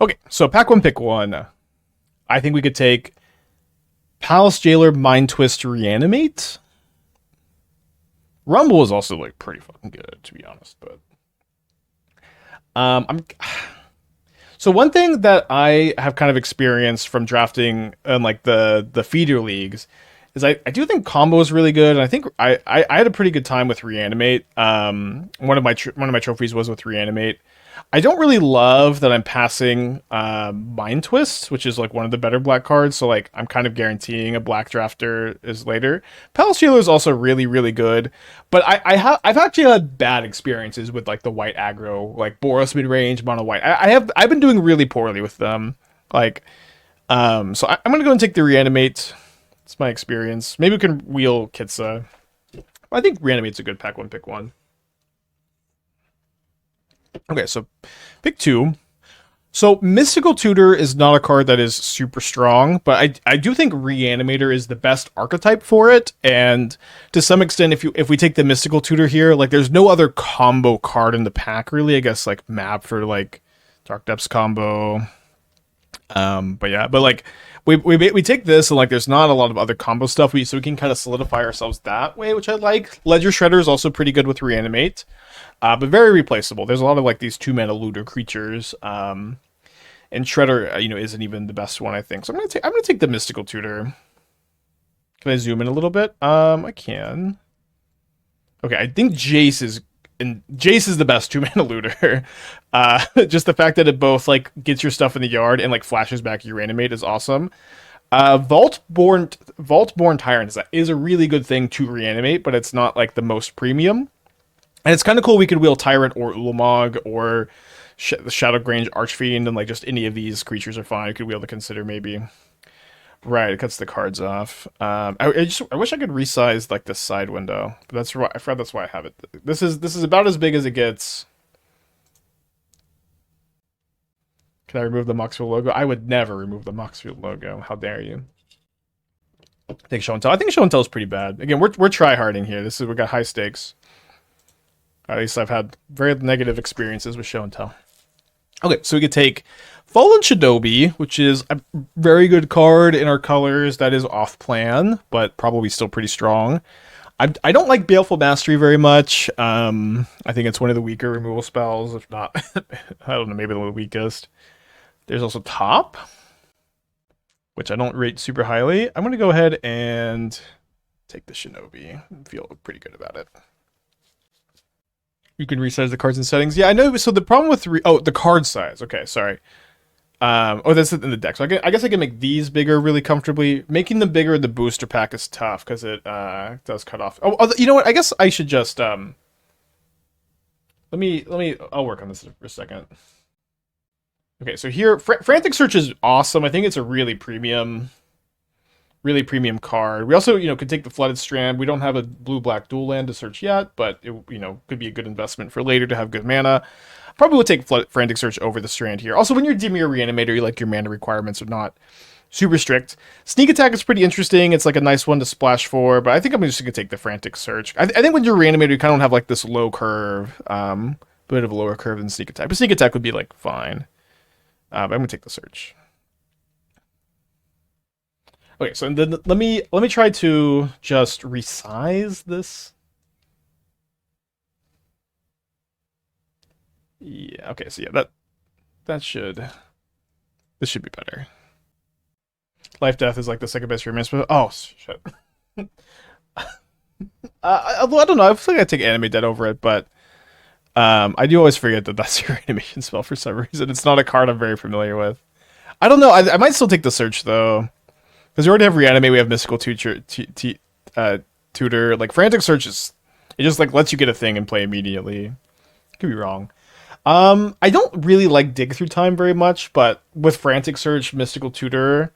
Okay, so pack one, pick one. I think we could take Palace Jailer, Mind Twist, Reanimate. Rumble is also like pretty fucking good, to be honest. But I'm so one thing that I have kind of experienced from drafting in like the feeder leagues is I do think combo is really good, and I think I had a pretty good time with Reanimate. One of my trophies was with Reanimate. I don't really love that I'm passing Mind Twist, which is like one of the better black cards. So like I'm kind of guaranteeing a black drafter is later. Palace Jailer is also really really good, but I've actually had bad experiences with like the white aggro, like Boros mid range mono white. I've been doing really poorly with them. Like so I'm gonna go and take the Reanimate. It's my experience. Maybe we can wheel Kitsa. I think Reanimate's a good pack one, pick one. Okay, so pick two. So Mystical Tutor is not a card that is super strong, but I do think Reanimator is the best archetype for it. And to some extent, if we take the Mystical Tutor here, like there's no other combo card in the pack really. I guess like map for like Dark Depths combo. But yeah, but like we take this and like there's not a lot of other combo stuff. So we can kind of solidify ourselves that way, which I like. Ledger Shredder is also pretty good with Reanimate. But very replaceable. There's a lot of like these 2-mana looter creatures. And Shredder, isn't even the best one, I think. So I'm gonna take the Mystical Tutor. Can I zoom in a little bit? I can. Okay, I think Jace is the best 2-mana looter. Just the fact that it both like gets your stuff in the yard and like flashes back your Reanimate is awesome. Vaultborn Tyrant is a really good thing to Reanimate, but it's not like the most premium. And it's kind of cool we could wheel Tyrant or Ulamog or the Shadowgrange Archfiend, and like just any of these creatures are fine. You could wheel to consider maybe. Right, it cuts the cards off. I wish I could resize like this side window, but that's why I have it. This is about as big as it gets. Can I remove the Moxfield logo? I would never remove the Moxfield logo. How dare you? Take Show and Tell. I think Show and Tell is pretty bad. Again, we're try-harding here. We got high stakes. At least I've had very negative experiences with Show and Tell. Okay, so we could take Fallen Shinobi, which is a very good card in our colors. That is off-plan, but probably still pretty strong. I don't like Baleful Mastery very much. I think it's one of the weaker removal spells, if not, I don't know, maybe the weakest. There's also Top, which I don't rate super highly. I'm going to go ahead and take the Shinobi and feel pretty good about it. You can resize the cards and settings. Yeah, I know. So the problem with the card size. Okay, sorry. That's in the deck. So I guess I can make these bigger really comfortably. Making them bigger in the booster pack is tough because it does cut off. Oh, you know what? I guess I should just let me. I'll work on this for a second. Okay, so here, Frantic Search is awesome. I think it's a really premium card. We also, could take the Flooded Strand. We don't have a blue-black dual land to search yet, but it, could be a good investment for later to have good mana. Probably would take Frantic Search over the Strand here. Also, when you're Dimir Reanimator, your mana requirements are not super strict. Sneak Attack is pretty interesting. It's like a nice one to splash for, but I think I'm just gonna take the Frantic Search. I think when you're Reanimator, you kind of have like this low curve, bit of a lower curve than Sneak Attack. But Sneak Attack would be like fine. But I'm gonna take the Search. Okay, so then let me try to just resize this. Yeah, okay, so yeah, this should be better. Life Death is like the second best romance, but oh shit. I don't know. I feel like I take Animate Dead over it, but I do always forget that that's your animation spell for some reason. It's not a card I'm very familiar with. I don't know. I might still take the Search though. Because we already have Reanimate, we have Mystical Tutor. Like Frantic Search it just like lets you get a thing and play immediately. Could be wrong. I don't really like Dig Through Time very much, but with Frantic Search, Mystical Tutor,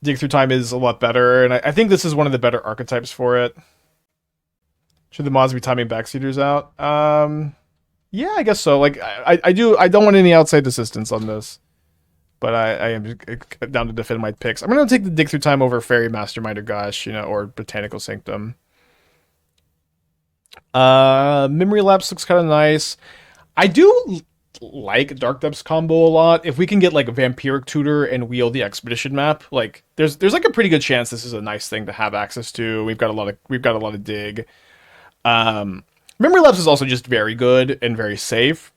Dig Through Time is a lot better, and I think this is one of the better archetypes for it. Should the mods be timing backseaters out? Yeah, I guess so. Like I don't want any outside assistance on this. But I am down to defend my picks. I'm going to take the Dig Through Time over Fairy Mastermind or Gush, or Botanical Sanctum. Memory Lapse looks kind of nice. I do like Dark Depths combo a lot. If we can get like a Vampiric Tutor and wheel the Expedition map, like there's like a pretty good chance this is a nice thing to have access to. We've got a lot of dig. Memory Lapse is also just very good and very safe.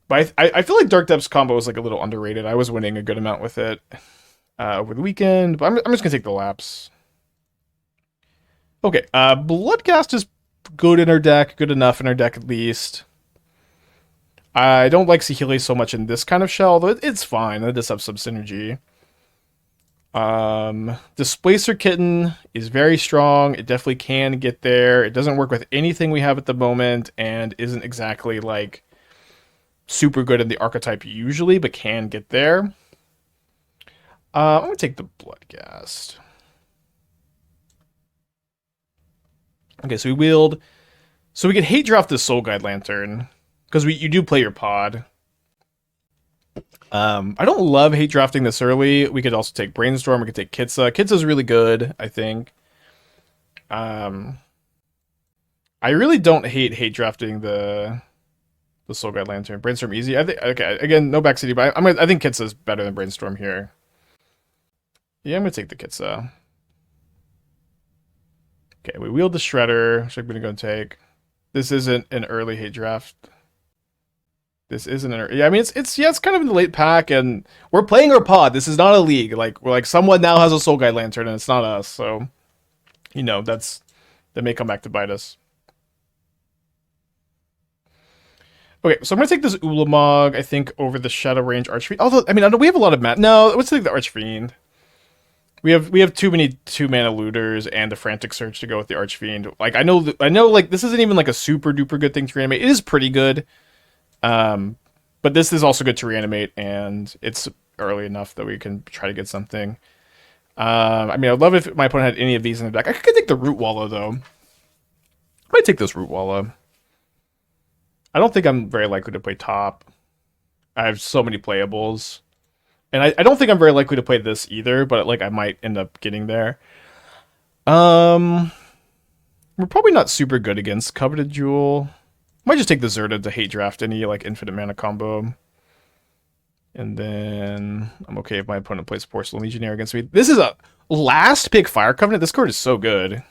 But I feel like Dark Depths combo is like a little underrated. I was winning a good amount with it over the weekend, but I'm just gonna take the Lapse. Okay, Bloodcast is good in our deck, good enough in our deck at least. I don't like Saheeli so much in this kind of shell, though it's fine. It does have some synergy. Displacer Kitten is very strong. It definitely can get there. It doesn't work with anything we have at the moment, and isn't exactly like super good in the archetype usually, but can get there. I'm gonna take the Bloodcast. Okay, so we wheeled. So we could hate draft this Soul Guide Lantern because you do play your pod. I don't love hate drafting this early. We could also take Brainstorm. We could take Kitsa. Kitsa's really good, I think. I really don't hate drafting the Soul Guide Lantern. Brainstorm easy. I think okay. Again, no back city, but I think Kitsa's better than Brainstorm here. Yeah, I'm gonna take the Kitsa. Okay, we wheeled the Shredder, which I'm gonna go and take. This isn't an early hate draft. This isn't an yeah. I mean, it's kind of in the late pack, and we're playing our pod. This is not a league. Like we're like someone now has a Soul Guide Lantern, and it's not us. So, you know, that may come back to bite us. Okay, so I'm gonna take this Ulamog, I think, over the Shadow Range Archfiend. Although, I mean, we have a lot of mana. No, let's take the Archfiend. We have too many 2-mana looters and the Frantic Search to go with the Archfiend. Like I know, like this isn't even like a super duper good thing to reanimate. It is pretty good, but this is also good to reanimate, and it's early enough that we can try to get something. I mean, I'd love if my opponent had any of these in the deck. I could take the Root Walla though. I might take this Root Walla. I don't think I'm very likely to play top. I have so many playables. And I don't think I'm very likely to play this either, but like I might end up getting there. We're probably not super good against Coveted Jewel. Might just take the Zerta to hate draft any like infinite mana combo. And then I'm okay if my opponent plays Porcelain Legionnaire against me. This is a last pick Fire Covenant. This card is so good.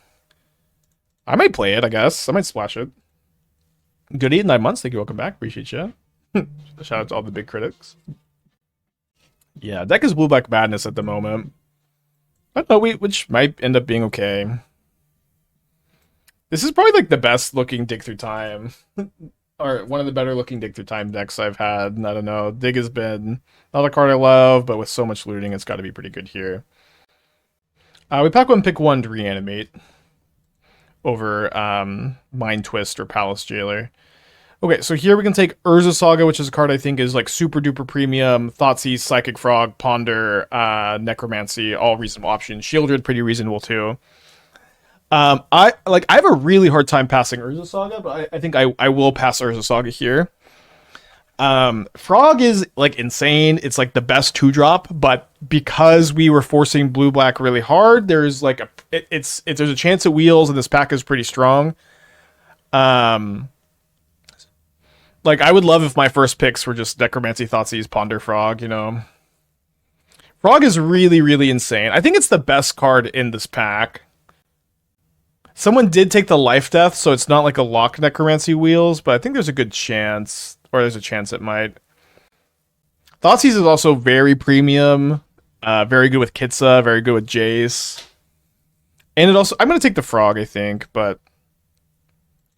I might play it, I guess. I might splash it. Good 8 9 months. Thank you. Welcome back. Appreciate you. Shout out to all the big critics. Yeah, deck is Blue-Black Madness at the moment. I don't know, which might end up being okay. This is probably like the best looking Dig Through Time. Or one of the better looking Dig Through Time decks I've had. I don't know. Dig has been not a card I love, but with so much looting, it's got to be pretty good here. We pack one, pick one to reanimate over Mind Twist or Palace Jailer. Okay, so here we can take Urza Saga, which is a card I think is like super duper premium. Thoughtseize, Psychic Frog, Ponder, Necromancy, all reasonable options. Shieldred, pretty reasonable too. I have a really hard time passing Urza Saga, but I think I will pass Urza Saga here. Frog is like insane. It's like the best 2-drop, but because we were forcing blue black really hard, there's like there's a chance it wheels, and this pack is pretty strong. Like, I would love if my first picks were just Necromancy, Thoughtseize, Ponder, Frog, you know. Frog is really, really insane. I think it's the best card in this pack. Someone did take the Life Death, so it's not like a lock Necromancy wheels, but I think there's a good chance, or there's a chance it might. Thoughtseize is also very premium, very good with Kitsa, very good with Jace. And it also, I'm going to take the Frog, I think, but...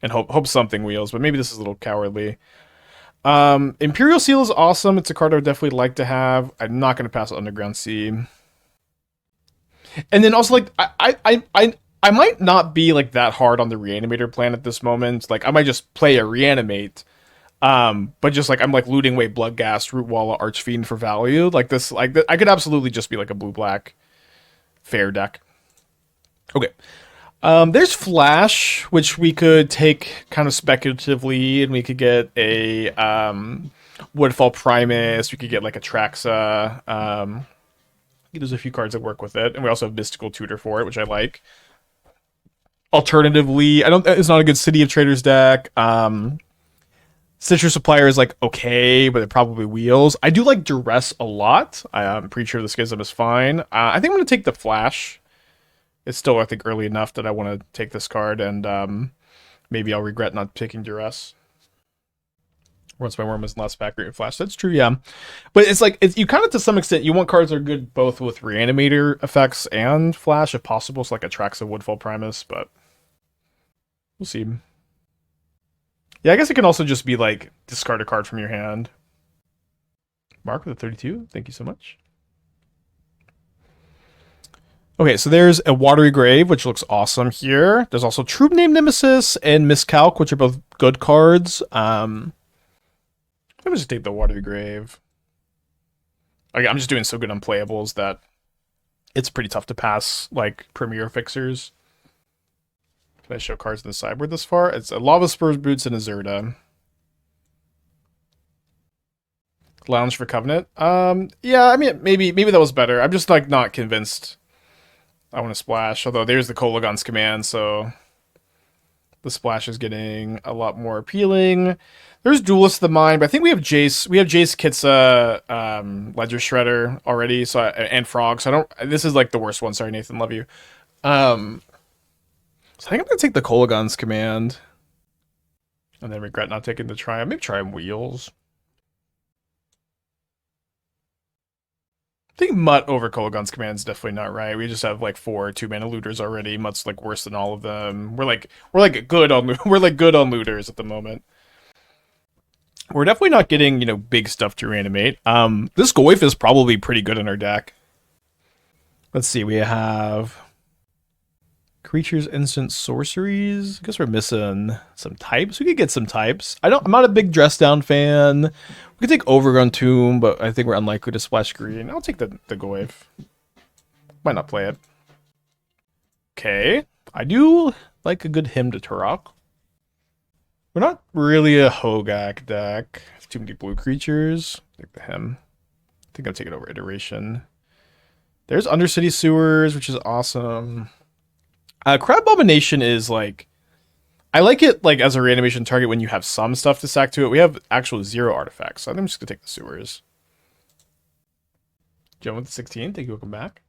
and hope something wheels, but maybe this is a little cowardly. Imperial Seal is awesome. It's a card I would definitely like to have. I'm not going to pass Underground Sea. And then also, like, I might not be like that hard on the Reanimator plan at this moment. Like, I might just play a Reanimate. But just like I'm like looting away Bloodghast, Root Walla, Archfiend for value. Like this, like I could absolutely just be like a blue-black fair deck. Okay. There's Flash, which we could take kind of speculatively, and we could get a Woodfall Primus. We could get like a Traxa. There's a few cards that work with it, and we also have Mystical Tutor for it, which I like. Alternatively, it's not a good City of Traders deck. Stitcher Supplier is like okay, but it probably wheels. I do like Duress a lot. I'm pretty sure the Schism is fine. I think I'm going to take the Flash. It's still, I think, early enough that I want to take this card, and maybe I'll regret not taking Duress. Once my worm is less accurate Flash. That's true, yeah. But it's like, you kind of, to some extent, you want cards that are good both with Reanimator effects and Flash, if possible. So like Atraxa Woodfall Primus, but we'll see. Yeah, I guess it can also just be like, discard a card from your hand. Mark with a 32, thank you so much. Okay, so there's a Watery Grave, which looks awesome here. There's also Troop Name Nemesis and Miscalc, which are both good cards. Let me just take the Watery Grave. Okay, I'm just doing so good on playables that it's pretty tough to pass, like, Premier Fixers. Can I show cards in the sideboard this far? It's a Lava Spurs Boots and a Zerda. Lounge for Covenant. Yeah, I mean, maybe that was better. I'm just, like, not convinced I want to splash. Although there's the Kolagon's command, so the splash is getting a lot more appealing. There's Duelist of the Mind, but I think we have Jace. We have Jace, Kitsa, Ledger Shredder already, so and Frog. So I don't. This is like the worst one. Sorry, Nathan. Love you. So I think I'm gonna take the Kolagon's command, and then regret not taking the Triumph. Maybe Triumph Wheels. I think Mutt over Kolagon's command is definitely not right. We just have like 4 2-mana looters already. Mutt's like worse than all of them. We're good on looters at the moment. We're definitely not getting, big stuff to reanimate. This Goyf is probably pretty good in our deck. Let's see, we have creatures, instant sorceries. I guess we're missing some types. We could get some types. I'm not a big dress down fan. We could take Overgrown Tomb, but I think we're unlikely to splash green. I'll take the Goyf. Might not play it. Okay. I do like a good Hymn to Turok. We're not really a Hogak deck. Too many blue creatures. Take the Hymn. I think I'll take it over Iteration. There's Undercity Sewers, which is awesome. Crab Abomination is like... I like it like as a reanimation target when you have some stuff to stack to it. We have actual 0 artifacts, so I think I'm just going to take the Sewers. Joe with the 16. Thank you. Welcome back.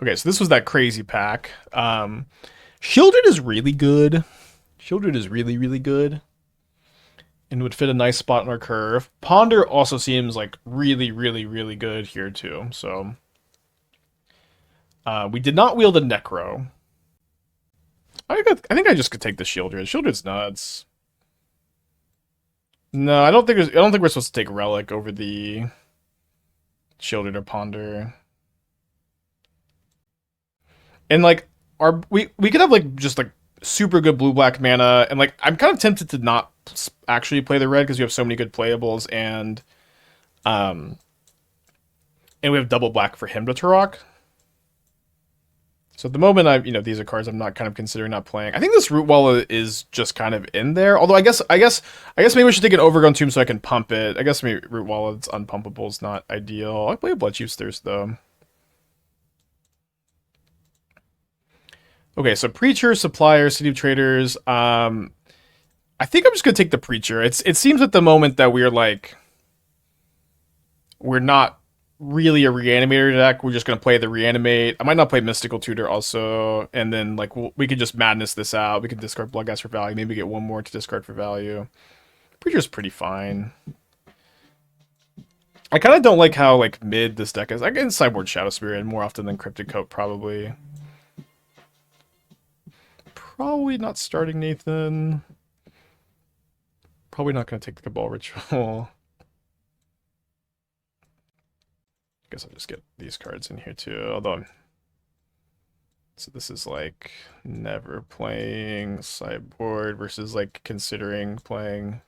Okay, so this was that crazy pack. Shieldred is really good. Shieldred is really, really good. And would fit a nice spot in our curve. Ponder also seems like really, really, really good here too. So we did not wield a Necro. I think I just could take the Shieldred. Shieldred's nuts. No, I don't think we're supposed to take Relic over the Shieldred or Ponder. And like we could have like just like super good blue-black mana, and like I'm kind of tempted to not actually play the red because you have so many good playables, and we have double black for Hymn to Turok. So at the moment, these are cards I'm not kind of considering not playing. I think this Root Wall is just kind of in there. Although I guess maybe we should take an Overgrown Tomb so I can pump it. I guess maybe Root Wall it's unpumpable is not ideal. I play Bloodchief's Thirst though. Okay, so Preacher, Supplier, City of Traders. I think I'm just gonna take the Preacher. It seems at the moment that we're not really a Reanimator deck. We're just gonna play the Reanimate. I might not play Mystical Tutor also, and then like we could just madness this out. We could discard Bloodghast for value. Maybe get one more to discard for value. Preacher's pretty fine. I kind of don't like how like mid this deck is. I get sideboard Shadow Spirit more often than Cryptic Coat probably. Probably not starting Nathan. Probably not going to take the Cabal Ritual. Guess I'll just get these cards in here too. Although, so this is like never playing sideboard versus like considering playing.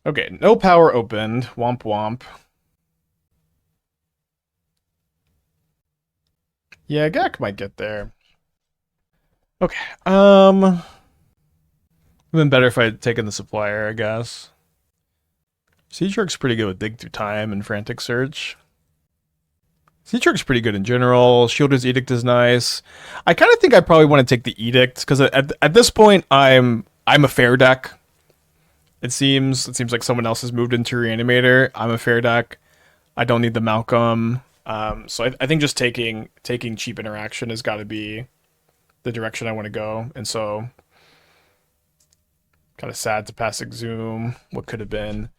Okay, no power opened. Womp womp. Yeah, Gak might get there. Okay. Would have been better if I had taken the Supplier, I guess. Siege Shark's pretty good with Dig Through Time and Frantic Search. Sea Shark's pretty good in general. Shielder's Edict is nice. I kind of think I probably want to take the Edict because at this point I'm a fair deck. It seems like someone else has moved into Reanimator. I'm a fair deck. I don't need the Malcolm. So I think just taking cheap interaction has got to be the direction I want to go. And so kind of sad to pass Exhume. What could have been.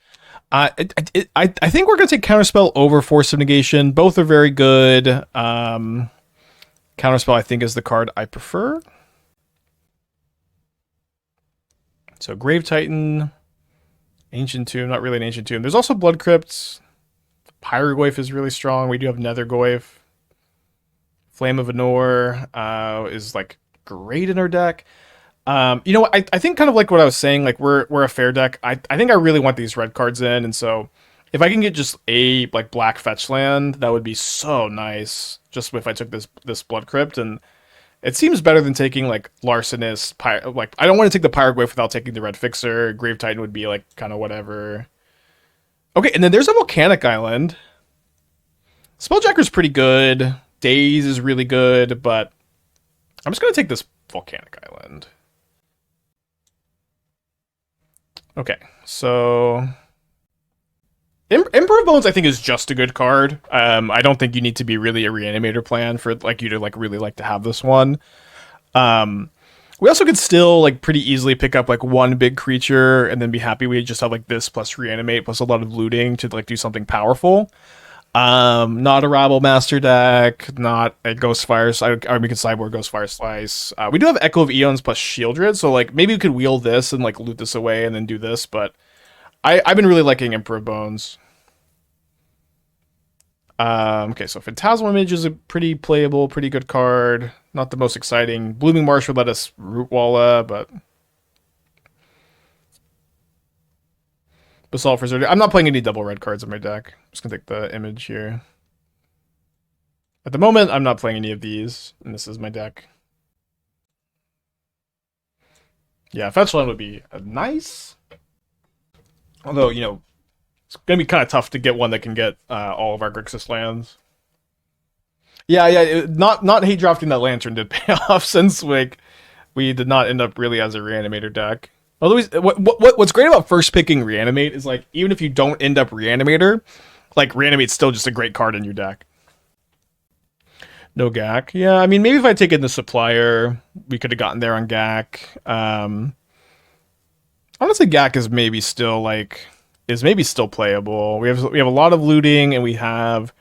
I think we're going to take Counterspell over Force of Negation. Both are very good. Counterspell, I think, is the card I prefer. So Grave Titan, Ancient Tomb, not really an Ancient Tomb. There's also Blood Crypts. Pyrogoyf is really strong. We do have Nethergoyf. Flame of Anor is like great in our deck. You know what? I think kind of like what I was saying, like we're a fair deck. I think I really want these red cards in, and so if I can get just a like black fetch land, that would be so nice. Just if I took this Blood Crypt, and it seems better than taking like Larcenist. Like I don't want to take the Pyrogoyf without taking the Red Fixer. Grave Titan would be like kind of whatever. Okay, and then there's a Volcanic Island. Spelljacker's pretty good. Daze is really good, but I'm just gonna take this Volcanic Island. Okay, so Emperor of Bones I think is just a good card. I don't think you need to be really a Reanimator plan for like you to like really like to have this one. We also could still like pretty easily pick up like one big creature and then be happy we just have like this plus Reanimate plus a lot of looting to like do something powerful. Not a Rabble Master deck, not a Ghostfire. We could sideboard Ghostfire Slice. We do have Echo of Eons plus Shieldred, so like maybe we could wheel this and like loot this away and then do this. But I've been really liking Emperor of Bones. Okay, so Phantasmal Image is a pretty playable, pretty good card. Not the most exciting. Blooming Marsh would let us root Walla, but Basalt Preserver. I'm not playing any double red cards in my deck. I'm just gonna take the image here. At the moment, I'm not playing any of these, and this is my deck. Yeah, Fetchland would be nice. Although, you know, it's gonna be kind of tough to get one that can get all of our Grixis lands. Yeah, not hate drafting that Lantern did pay off since like we did not end up really as a Reanimator deck. Although what's great about first picking Reanimate is like even if you don't end up Reanimator, like Reanimate's still just a great card in your deck. No GAC. Yeah, I mean maybe if I take in the Supplier, we could have gotten there on GAC. Honestly, GAC is maybe still playable. We have a lot of looting, and we have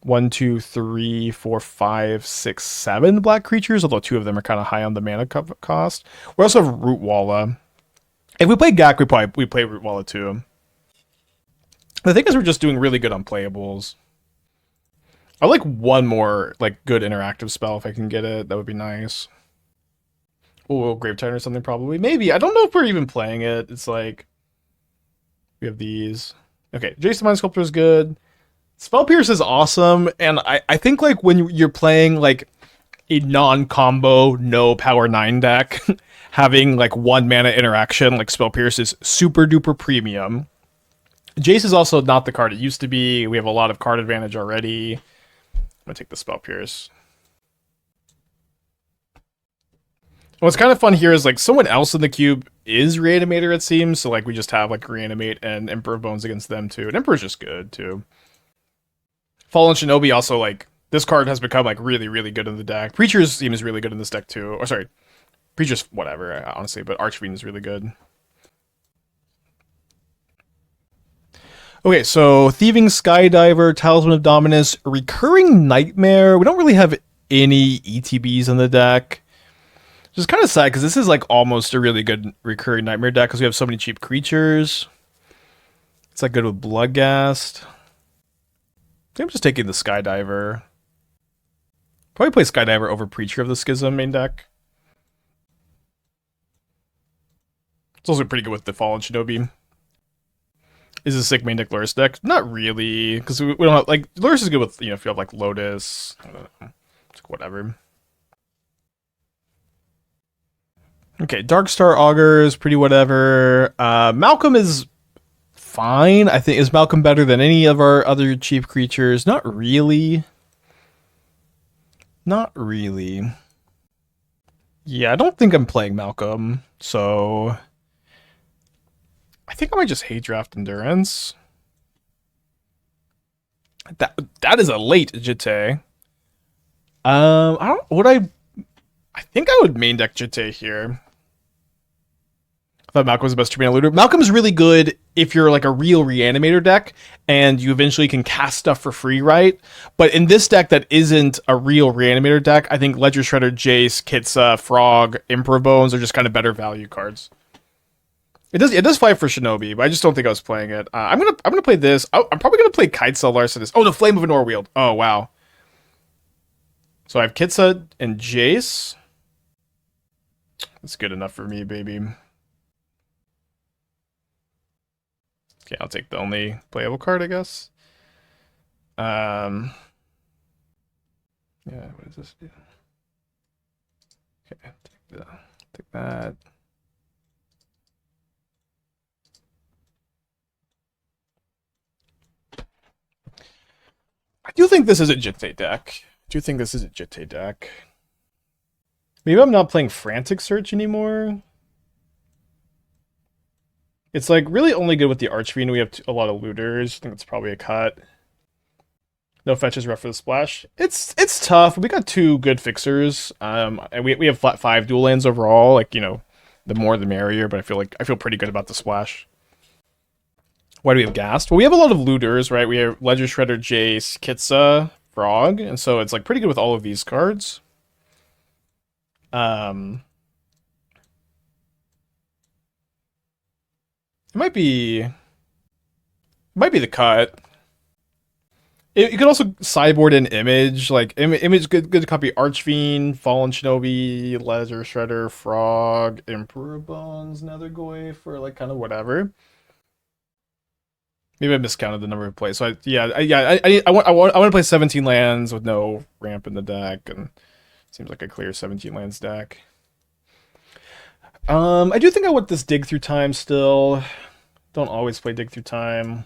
1, 2, 3, 4, 5, 6, 7 black creatures. Although 2 of them are kind of high on the mana cost. We also have Root Walla. If we play GAC, we play Root Walla too. The thing is, we're just doing really good on playables. I like one more like good interactive spell if I can get it. That would be nice. Oh, Grave Titan or something probably. Maybe. I don't know if we're even playing it. It's like we have these. Okay, Jason Mind Sculptor is good. Spell Pierce is awesome, and I think like when you're playing like a non-combo, no power 9 deck, having like 1 mana interaction like Spell Pierce is super duper premium. Jace is also not the card it used to be. We have a lot of card advantage already. I'm gonna take the Spell Pierce. What's kind of fun here is like someone else in the cube is Reanimator, it seems. So like we just have like Reanimate and Emperor of Bones against them too. And Emperor's just good too. Fallen Shinobi also like this card has become like really, really good in the deck. Preacher's seems really good in this deck too. Or sorry, Preacher's whatever, honestly, but Archfiend is really good. Okay, so Thieving Skydiver, Talisman of Dominus, Recurring Nightmare. We don't really have any ETBs in the deck. Which is kind of sad because this is like almost a really good Recurring Nightmare deck because we have so many cheap creatures. It's like good with Bloodghast. I think I'm just taking the Skydiver. Probably play Skydiver over Preacher of the Schism main deck. It's also pretty good with the Fallen Shinobi. Is a sick main deck Lurrus deck? Not really, because we don't have like Lurrus is good with, you know, if you have like Lotus, I don't know, it's like whatever. Okay, Darkstar Augur is pretty whatever. Malcolm is fine. I think is Malcolm better than any of our other cheap creatures? Not really. Not really. Yeah, I don't think I'm playing Malcolm, so I think I might just hate draft Endurance. That is a late Jite. I don't. Would I think I would main deck Jite here. I thought Malcolm was the best 2-mana looter. Malcolm's really good if you're like a real reanimator deck and you eventually can cast stuff for free, right? But in this deck that isn't a real reanimator deck, I think Ledger Shredder, Jace, Kitsa, Frog, Emperor Bones are just kind of better value cards. It does fight for Shinobi, but I just don't think I was playing it. I'm gonna play this. I'm probably gonna play Kitesail Larcenist. Oh, the Flame of an Orwield. Oh wow. So I have Kitsa and Jace. That's good enough for me, baby. Okay, I'll take the only playable card, I guess. Yeah, what does this do? Okay, take that. I do think this is a Jitte deck. Maybe I'm not playing Frantic Search anymore. It's like really only good with the Archfiend. We have a lot of looters. I think it's probably a cut. No fetches rough for the splash. It's tough. We got 2 good fixers. And we have 5 dual lands overall. Like, you know, the more the merrier. But I feel pretty good about the splash. Why do we have Ghast? Well, we have a lot of looters, right? We have Ledger Shredder, Jace, Kitsa, Frog, and so it's like pretty good with all of these cards. It might be the cut. You could also sideboard an Image, like Image good to copy Archfiend, Fallen Shinobi, Ledger Shredder, Frog, Emperor Bones, Nethergoy for like kind of whatever. Maybe I miscounted the number of plays. So I want to play 17 lands with no ramp in the deck, and it seems like a clear 17 lands deck. I do think I want this Dig Through Time still. Don't always play Dig Through Time.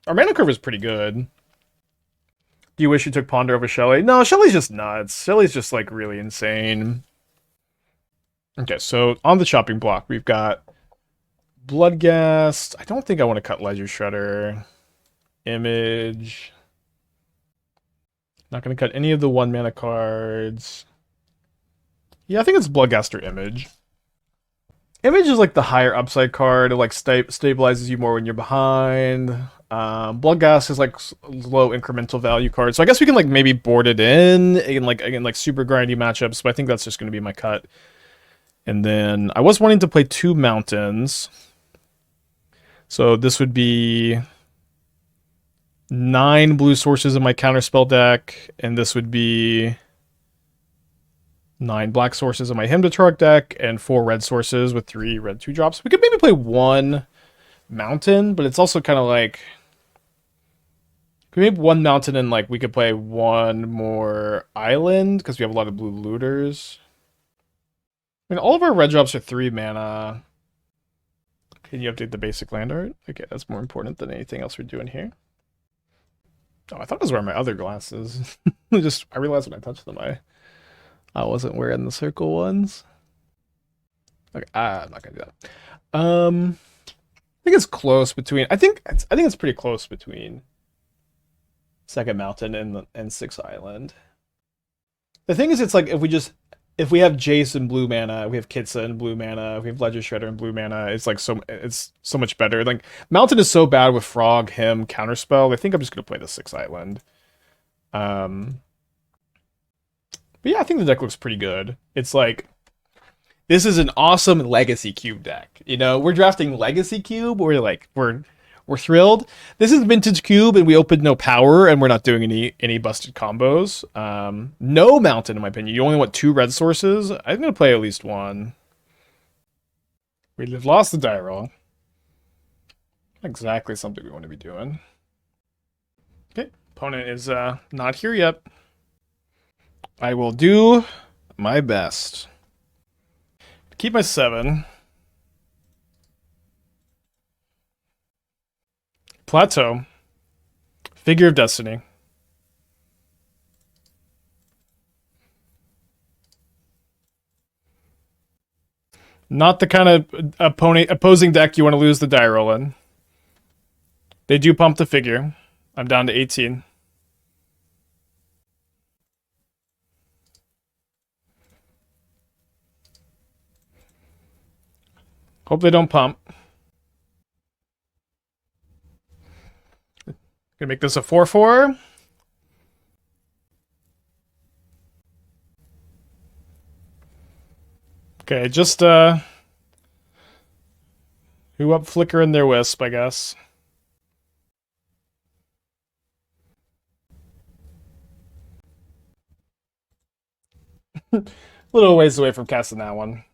Our mana curve is pretty good. Do you wish you took Ponder over Shelly? No, Shelly's just nuts. Shelly's just like really insane. Okay, so on the chopping block, we've got Bloodghast. I don't think I want to cut Ledger Shredder. Image. Not going to cut any of the 1-mana cards. Yeah, I think it's Bloodghast or Image. Image is like the higher upside card. It like stabilizes you more when you're behind. Bloodghast is like low incremental value card. So I guess we can like maybe board it in like super grindy matchups, but I think that's just going to be my cut. And then I was wanting to play 2 mountains. So this would be 9 blue sources in my counterspell deck, and this would be 9 black sources in my Hymn to Tark deck, and 4 red sources with 3 red 2-drops. We could maybe play 1 mountain, but it's also kind of like... Maybe 1 mountain and like we could play 1 more island, because we have a lot of blue looters. I mean, all of our red drops are 3 mana. Can you update the basic land art? Okay, that's more important than anything else we're doing here. Oh, I thought I was wearing my other glasses. I realized when I touched them, I wasn't wearing the circle ones. Okay, I'm not gonna do that. I think it's close between. I think it's pretty close between Second Mountain and Sixth Island. The thing is, it's like if we have Jace in blue mana, we have Kitsa in blue mana, we have Ledger Shredder in blue mana, it's so much better. Like Mountain is so bad with Frog, him, Counterspell. I think I'm just gonna play the Sixth Island. But yeah, I think the deck looks pretty good. It's like this is an awesome Legacy Cube deck. You know, we're drafting Legacy Cube. We're thrilled. This is Vintage Cube, and we opened no power, and we're not doing any busted combos. No Mountain, in my opinion. You only want 2 red sources. I'm gonna play at least 1. We've lost the die roll. Exactly something we want to be doing. Okay, opponent is not here yet. I will do my best. Keep my 7. Plateau. Figure of Destiny. Not the kind of opposing deck you want to lose the die roll in. They do pump the figure. I'm down to 18. Hope they don't pump. Gonna make this a 4/4. Okay, just who up flicker in their wisp, I guess. A little ways away from casting that one.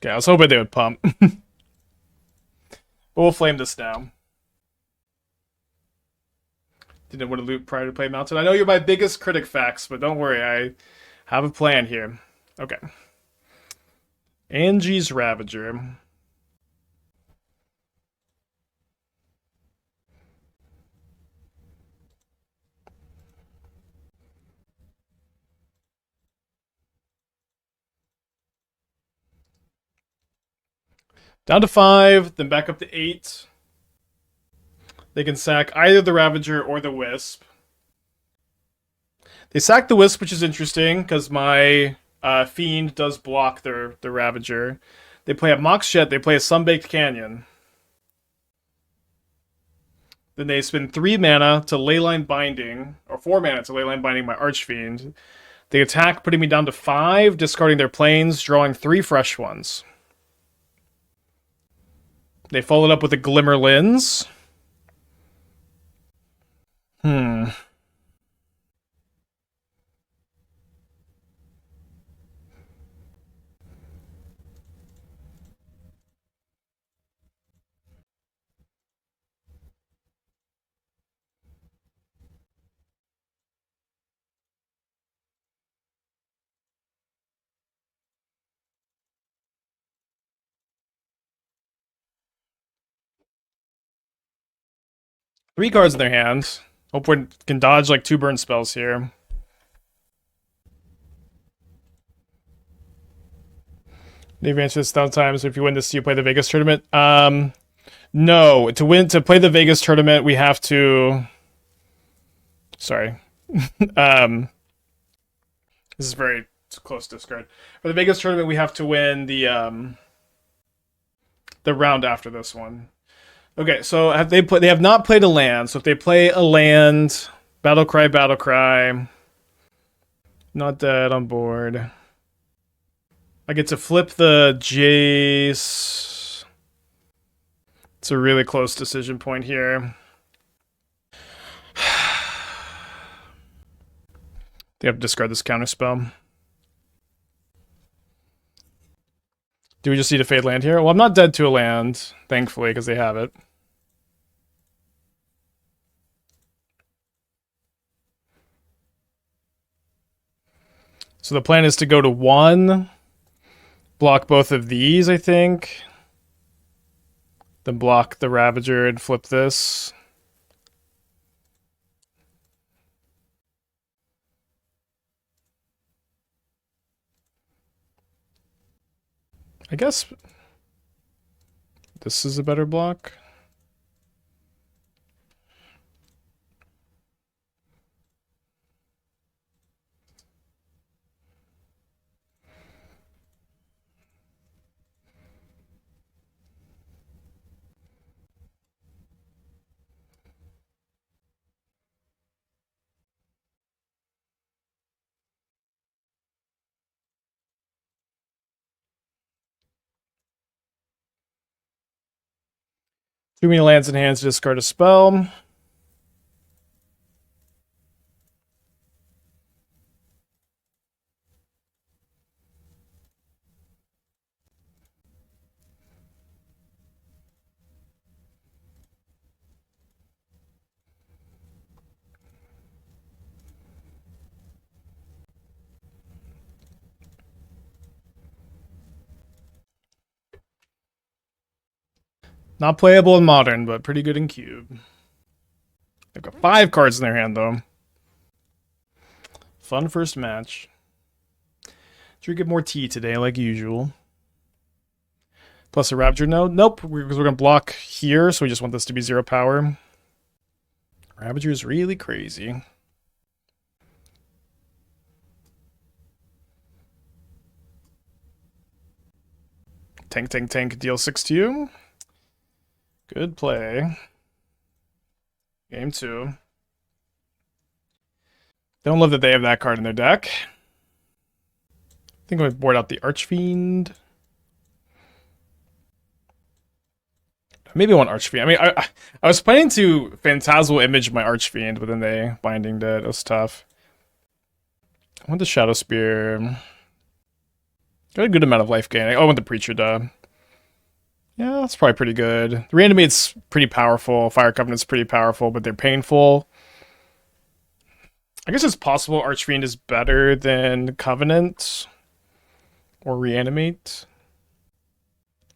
Okay, I was hoping they would pump. But we'll flame this now. Didn't want to loot prior to play Mountain. I know you're my biggest critic, Fax, but don't worry, I have a plan here. Okay. Angie's Ravager. Down to 5, then back up to 8. They can sack either the Ravager or the Wisp. They sack the Wisp, which is interesting, because my Fiend does block the Ravager. They play a Mox Jet, they play a Sunbaked Canyon. Then they spend 3 mana to Leyline Binding, or 4 mana to Leyline Binding my Archfiend. They attack, putting me down to 5, discarding their planes, drawing 3 fresh ones. They followed up with a Glimmer Lens. 3 cards in their hand. Hope we can dodge like 2 burn spells here. They've answered this 1,000 times. If you win this, do you play the Vegas tournament? No. To play the Vegas tournament, we have to. Sorry. This is very close to discard. For the Vegas tournament, we have to win the round after this one. Okay, so have they played? They have not played a land. So if they play a land, Battle Cry, not dead on board. I get to flip the Jace. It's a really close decision point here. They have to discard this counterspell. Do we just need a fade land here? Well, I'm not dead to a land, thankfully, because they have it. So the plan is to go to 1, block both of these, I think. Then block the Ravager and flip this. I guess this is a better block. Too many lands in hands to discard a spell. Not playable in Modern, but pretty good in Cube. They've got 5 cards in their hand, though. Fun first match. Drink more tea today, like usual. Plus a Raptor node? Nope, because we're going to block here, so we just want this to be 0 power. Ravager is really crazy. Tank, deal 6 to you. Good play. Game 2. Don't love that they have that card in their deck. I think I'm going to board out the Archfiend. Maybe I want Archfiend. I mean, I was planning to Phantasmal Image my Archfiend, but then they bindinged it. It was tough. I want the Shadow Spear. Got a good amount of life gain. Oh, I want the Preacher, duh. Yeah, that's probably pretty good. The Reanimate's pretty powerful. Fire Covenant's pretty powerful, but they're painful. I guess it's possible Archfiend is better than Covenant or Reanimate.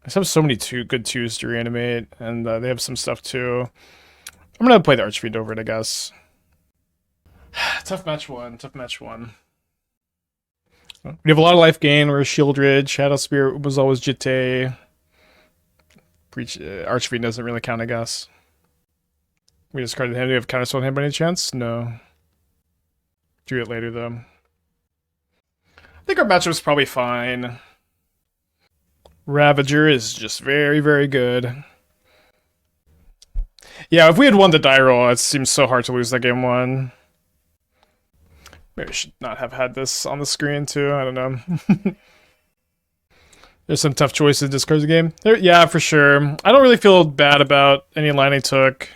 I just have so many good 2s to Reanimate, and they have some stuff too. I'm gonna play the Archfiend over it, I guess. Tough match one. We have a lot of life gain. We're Shieldred. Shadow Spear was always Jitte. Archfiend doesn't really count, I guess. We discarded him. Do we have Counterspell on him by any chance? No. Do it later, though. I think our matchup's probably fine. Ravager is just very, very good. Yeah, if we had won the die roll, it seems so hard to lose that game 1. Maybe I should not have had this on the screen, too. I don't know. There's some tough choices this card's game. Yeah, for sure. I don't really feel bad about any line I took.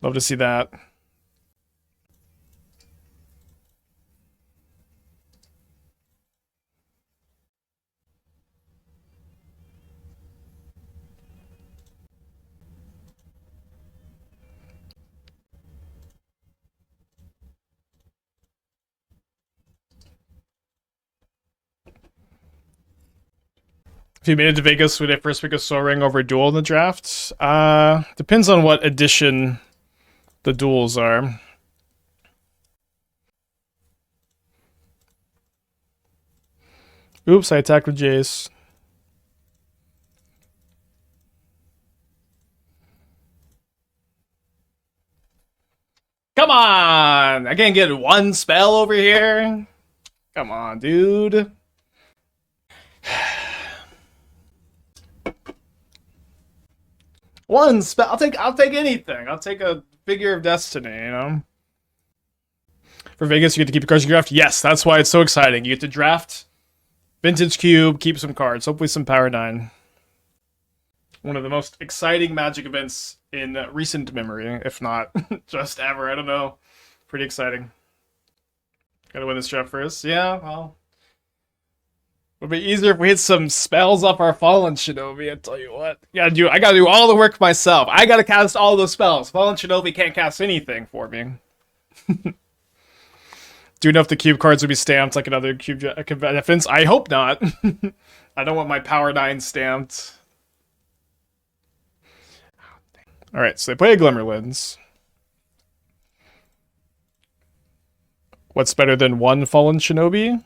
Love to see that. If you made it to Vegas, would it first pick a Soul Ring over a duel in the draft? Depends on what edition the duels are. Oops, I attacked with Jace. Come on! I can't get one spell over here? Come on, dude. One spell. I'll take anything. I'll take a Figure of Destiny, you know? For Vegas, you get to keep the cards you draft? Yes, that's why it's so exciting. You get to draft Vintage Cube, keep some cards, hopefully some Power 9. One of the most exciting Magic events in recent memory, if not just ever. I don't know. Pretty exciting. Gotta win this draft first. Yeah, well. Would be easier if we hit some spells off our Fallen Shinobi, I tell you what. I gotta do all the work myself. I gotta cast all those spells. Fallen Shinobi can't cast anything for me. Do you know if the cube cards would be stamped like another cube defense? I hope not. I don't want my Power 9 stamped. Alright, so they play a Glimmerlands. What's better than one Fallen Shinobi?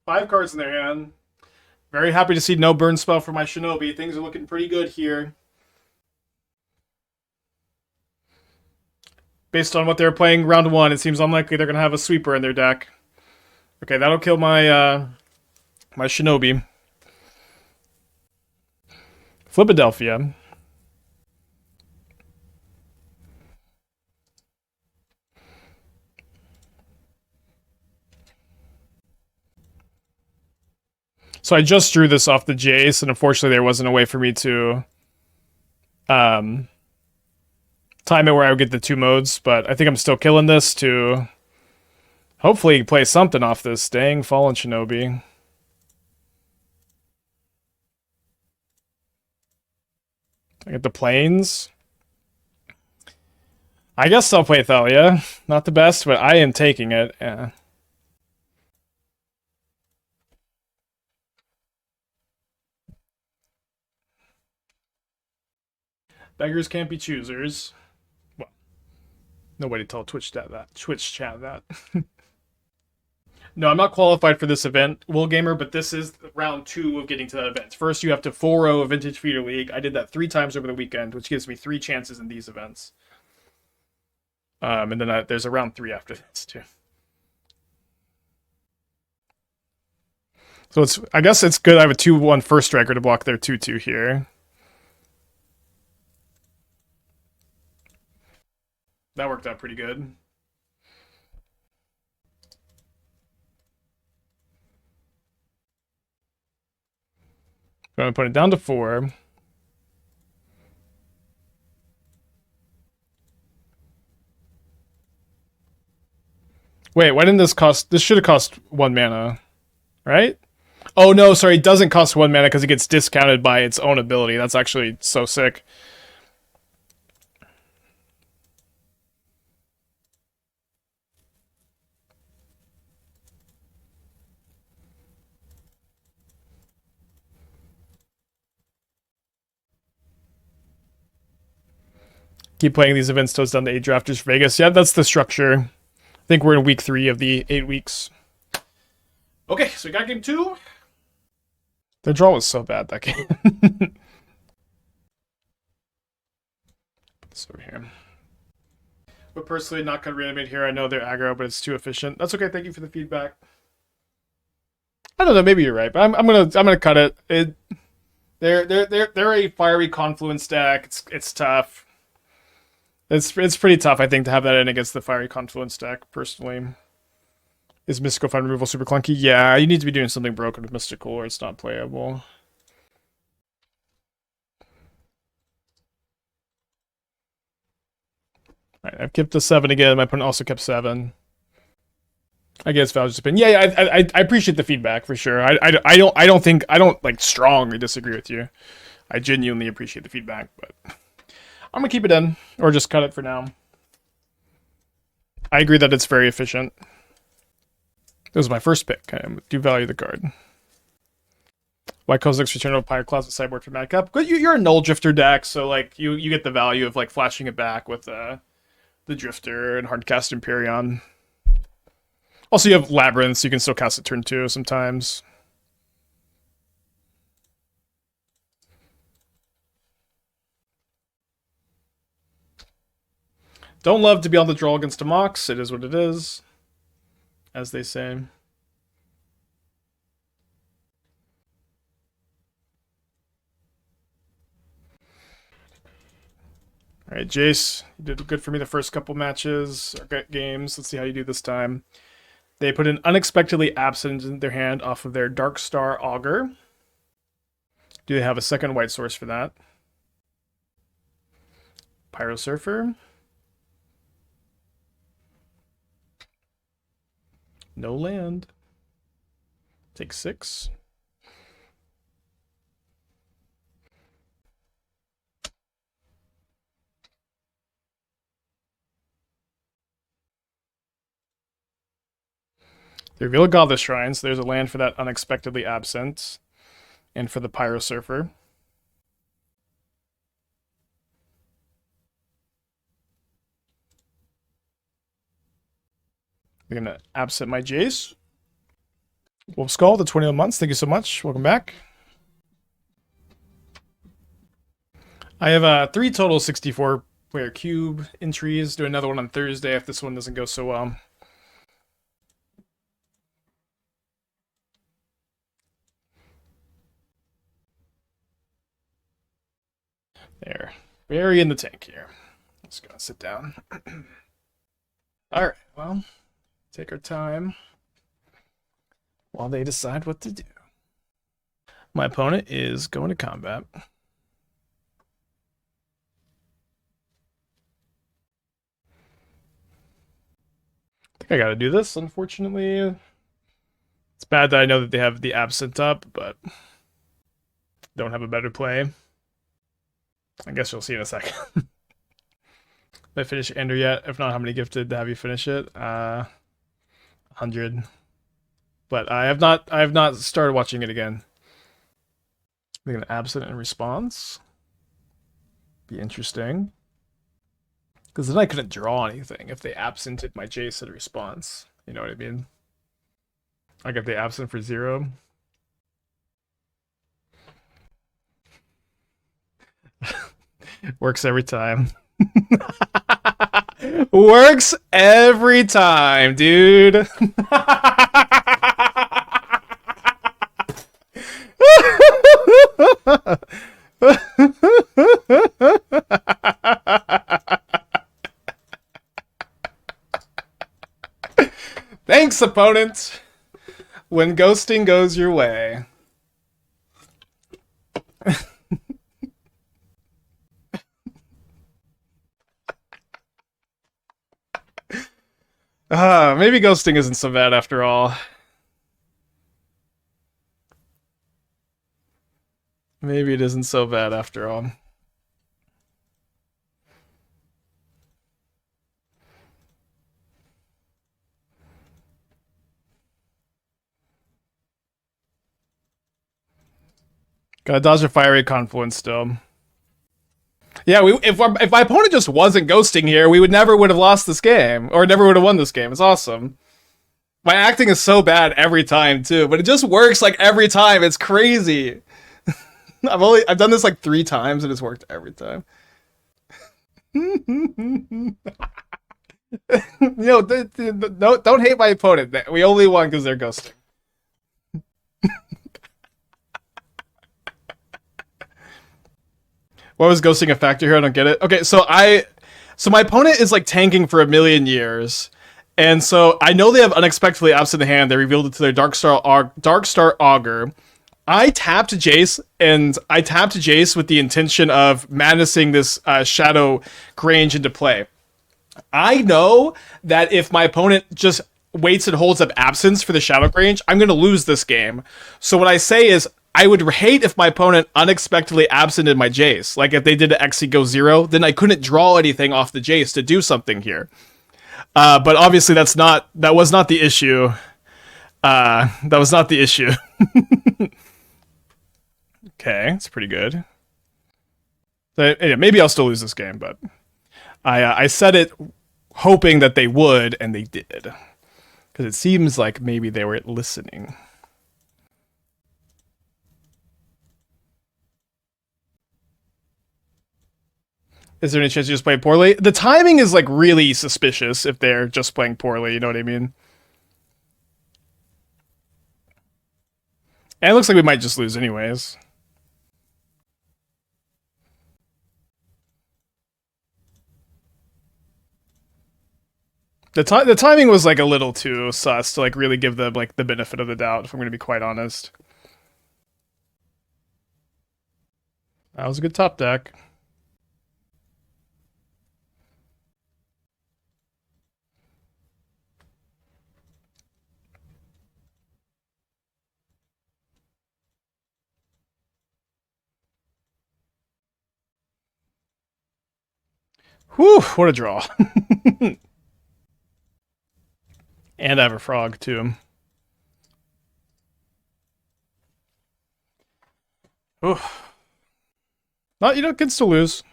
Five cards in their hand. Very happy to see no burn spell for my Shinobi. Things are looking pretty good here. Based on what they're playing round 1, it seems unlikely they're going to have a sweeper in their deck. Okay, that'll kill my my Shinobi. Flipadelphia. So I just drew this off the Jace, and unfortunately there wasn't a way for me to time it where I would get the 2 modes, but I think I'm still killing this to Hopefully he plays something off this. Dang, Fallen Shinobi. I get the planes. I guess I'll play Thalia. Not the best, but I am taking it. Yeah. Beggars can't be choosers. Well, nobody told Twitch chat that. No, I'm not qualified for this event, Will Gamer, but this is round 2 of getting to that event. First, you have to 4-0 a Vintage Feeder League. I did that 3 times over the weekend, which gives me 3 chances in these events. And then there's a round 3 after this, too. So I guess it's good I have a 2-1 first striker to block their 2-2 here. That worked out pretty good. I'm going to put it down to 4. Wait, why didn't this cost... This should have cost 1 mana, right? Oh, no, sorry, it doesn't cost 1 mana because it gets discounted by its own ability. That's actually so sick. Keep playing these events till it's down to 8 drafters for Vegas. Yeah, that's the structure. I think we're in week 3 of the 8 weeks. Okay, so we got game 2. The draw was so bad that game. Put this over here. But personally, not gonna reanimate here. I know they're aggro, but it's too efficient. That's okay. Thank you for the feedback. I don't know. Maybe you're right, but I'm gonna cut it. They're a fiery confluence deck. It's tough. It's pretty tough, I think, to have that in against the fiery confluence deck. Personally, is Mystical Find Removal super clunky? Yeah, you need to be doing something broken with Mystical, or it's not playable. All right, I've kept the 7 again. My opponent also kept 7. I guess Val's just been. Yeah, I appreciate the feedback for sure. I don't like strongly disagree with you. I genuinely appreciate the feedback, but I'm gonna keep it in or just cut it for now. I agree that it's very efficient. This was my first pick. I do value the card. Why Kozilek's Return of Pyroclasm sideboard for Mad Cup? But you're a Null Drifter deck, so like you get the value of like flashing it back with the Drifter and Hardcast Imperion. Also, you have Labyrinth, so you can still cast it turn 2 sometimes. Don't love to be on the draw against a Mox. It is what it is, as they say. All right, Jace, you did good for me the first couple matches or games. Let's see how you do this time. They put an unexpectedly absent in their hand off of their Darkstar Augur. Do they have a second white source for that? Pyrosurfer. No land. Take 6. They reveal a Godless Shrine, so there's a land for that unexpectedly absent. And for the Pyrosurfer. I'm going to absent my Jace. Wolf Skull, the 21 months. Thank you so much. Welcome back. I have 3 total 64 player cube entries. Do another one on Thursday if this one doesn't go so well. There. Very in the tank here. Just gonna sit down. Alright, well, take our time while they decide what to do. My opponent is going to combat. I think I gotta do this, unfortunately. It's bad that I know that they have the absent up, but don't have a better play. I guess you'll see in a second. Did I finish Ender yet? If not, how many gifted to have you finish it? 100. But I have not started watching it again. Make an absent in response. Be interesting. Because then I couldn't draw anything if they absented my Jace at a response. You know what I mean? I got the absent for 0. Works every time. Works every time, dude. Thanks, opponent. When ghosting goes your way. Maybe ghosting isn't so bad after all. Maybe it isn't so bad after all. Gotta dodge a fiery confluence still. Yeah, if my opponent just wasn't ghosting here, we would have lost this game, or never would have won this game. It's awesome. My acting is so bad every time too, but it just works like every time. It's crazy. I've done this like 3 times and it's worked every time. Don't hate my opponent. We only won because they're ghosting. What was ghosting a factor here? I don't get it. Okay, so my opponent is like tanking for 1,000,000 years. And so I know they have unexpectedly absent in hand. They revealed it to their Darkstar Augur. I tapped Jace with the intention of madnessing this Shadow Grange into play. I know that if my opponent just waits and holds up absence for the Shadow Grange, I'm going to lose this game. So what I say is, I would hate if my opponent unexpectedly absented my Jace. Like if they did an Xe go 0, then I couldn't draw anything off the Jace to do something here. But obviously that was not the issue. That was not the issue. Okay, it's pretty good. So, yeah, maybe I'll still lose this game, but I said it hoping that they would, and they did. Because it seems like maybe they were listening. Is there any chance you just play poorly? The timing is like really suspicious if they're just playing poorly, you know what I mean? And it looks like we might just lose anyways. The timing was like a little too sus to like really give them like the benefit of the doubt, if I'm gonna be quite honest. That was a good top deck. Whew, what a draw. And I have a frog, too. Oof. No, you know, can still lose.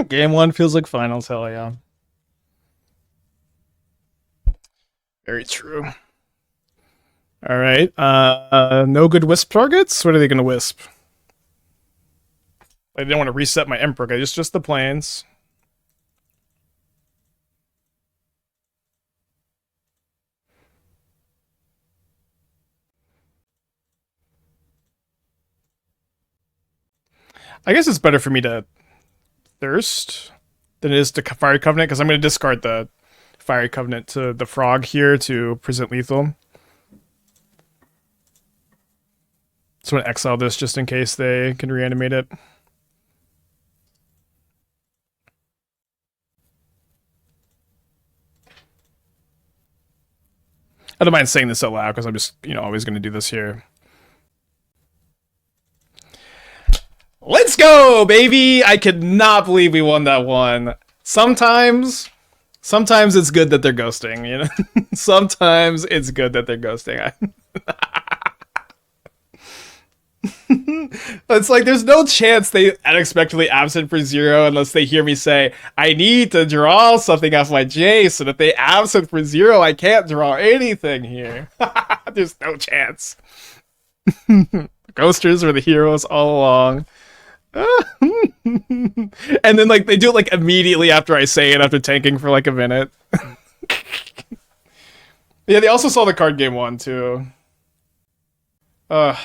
Game 1 feels like finals, hell yeah. Very true. Alright, no good wisp targets? What are they gonna wisp? I didn't want to reset my Emperor, okay, just the planes. I guess it's better for me to Thirst than it is to Fiery Covenant, because I'm going to discard the Fiery Covenant to the Frog here to present lethal. So I'm going to exile this just in case they can reanimate it. I don't mind saying this out loud because I'm just, always going to do this here. Let's go, baby! I could not believe we won that one. Sometimes it's good that they're ghosting, Sometimes it's good that they're ghosting. It's like there's no chance they unexpectedly absent for 0 unless they hear me say, I need to draw something off my Jace, and if they absent for 0, I can't draw anything here. There's no chance. Ghosters were the heroes all along. And then they do it immediately after I say it, after tanking for a minute. Yeah, they also saw the card game one too.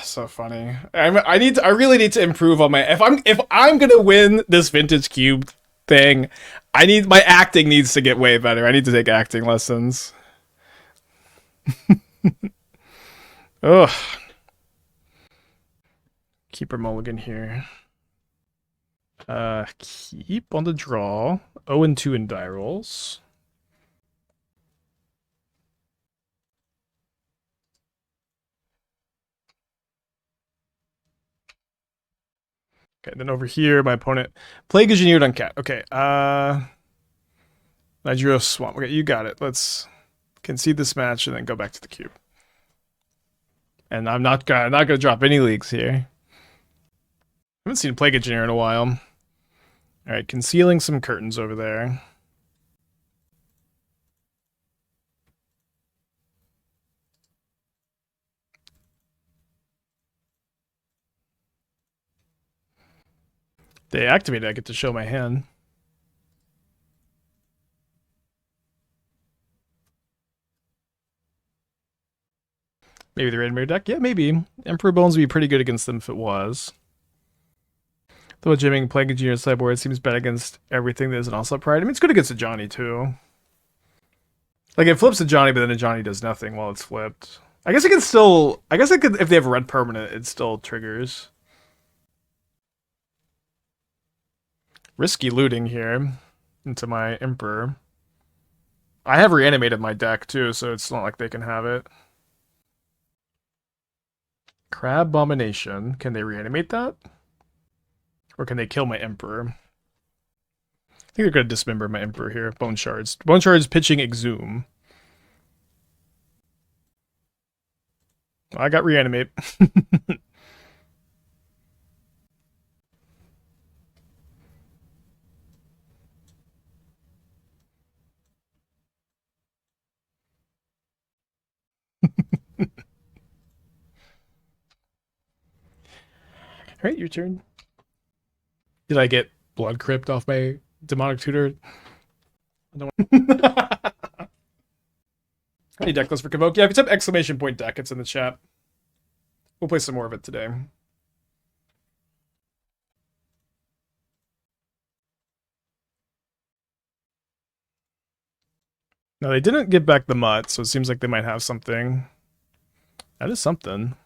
So funny. I really need to improve on my if I'm gonna win this vintage cube thing, my acting needs to get way better. I need to take acting lessons. Ugh. Keeper mulligan here. Keep on the draw. 0-2 in die rolls. Okay, then over here, my opponent Plague Engineered on Cat. Okay, I drew a Swamp. Okay, you got it. Let's concede this match and then go back to the cube. And I'm not gonna drop any leagues here. I haven't seen Plague Engineer in a while. Alright, concealing some curtains over there. They activate it, I get to show my hand. Maybe the Red Mirror deck? Yeah, maybe. Emperor Bones would be pretty good against them if it was. Though jamming Plague Engineer sideboard seems bad against everything that is an Onslaught Pride. I mean, it's good against a Johnny, too. It flips a Johnny, but then a Johnny does nothing while it's flipped. I guess it can still... I guess it could, if they have a red permanent, it still triggers. Risky looting here into my Emperor. I have reanimated my deck, too, so it's not like they can have it. Crab Abomination. Can they reanimate that? Or can they kill my Emperor? I think they're going to dismember my Emperor here. Bone Shards. Bone Shards pitching Exhume. I got reanimate. Alright, your turn. Did I get Blood Crypt off my Demonic Tutor? I don't Any deck list for Convoke? Yeah, if you type exclamation point deck, it's in the chat. We'll play some more of it today. No, they didn't give back the Mutt, so it seems like they might have something. That is something.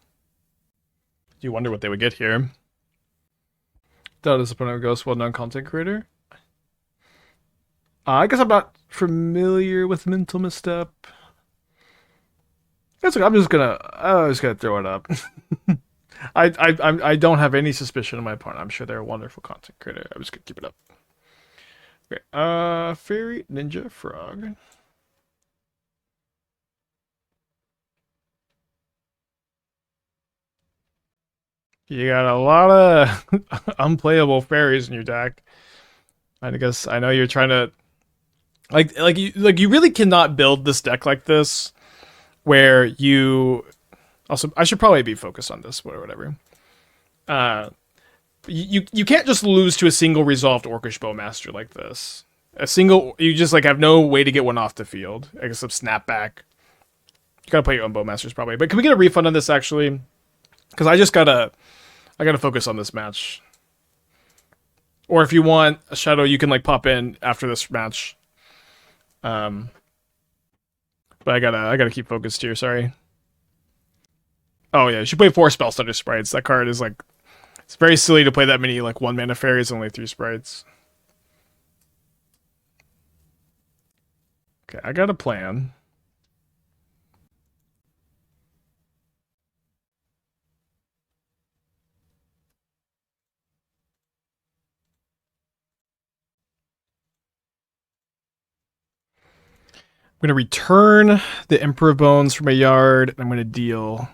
You wonder what they would get here. That is opponent Ghost, well-known content creator. I guess I'm not familiar with Mental Misstep. I'm just gonna throw it up. I don't have any suspicion of my opponent. I'm sure they're a wonderful content creator. I'm just gonna keep it up. Okay. Fairy Ninja Frog. You got a lot of unplayable fairies in your deck. I guess I know you're trying to you really cannot build this deck like this where you also I should probably be focused on this or whatever. You can't just lose to a single resolved Orcish Bowmaster like this. You just have no way to get one off the field. I guess some snapback. You gotta play your own Bowmasters probably. But can we get a refund on this actually? Because I gotta focus on this match. Or if you want a Shadow, you can pop in after this match. But I gotta keep focused here. Sorry. Oh yeah, you should play 4 Spellstutter Sprites. That card is it's very silly to play that many 1-mana fairies, only 3 sprites. Okay, I got a plan. I'm going to return the Emperor Bones from my yard, and I'm going to deal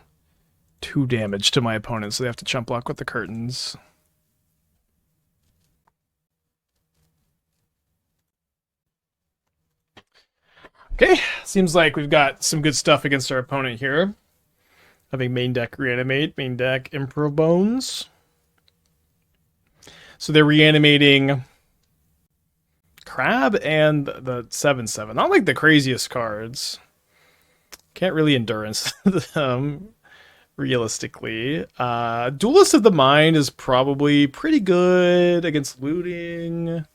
2 damage to my opponent, so they have to chump block with the curtains. Okay, seems like we've got some good stuff against our opponent here. Having main deck reanimate, main deck Emperor Bones. So they're reanimating Crab and the 7/7. Not like the craziest cards. Can't really endurance them realistically. Duelist of the Mind is probably pretty good against looting.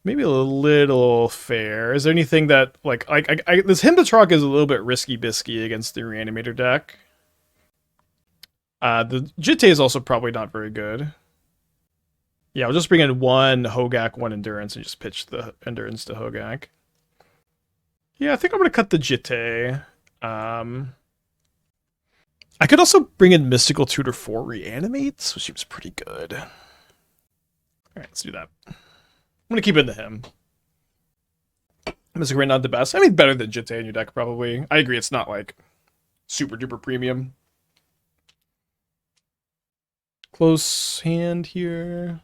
Maybe a little fair. Is there anything that like this Himbatrock is a little bit risky bisky against the Reanimator deck. The Jitte is also probably not very good. Yeah, I'll just bring in 1 Hogak, 1 Endurance, and just pitch the Endurance to Hogak. Yeah, I think I'm gonna cut the Jitte. I could also bring in Mystical Tutor for Reanimates, which seems pretty good. Alright, let's do that. I'm gonna keep it into him. Mystical Rain not the best. I mean, better than Jitte in your deck, probably. I agree, it's not like super duper premium. Close hand here.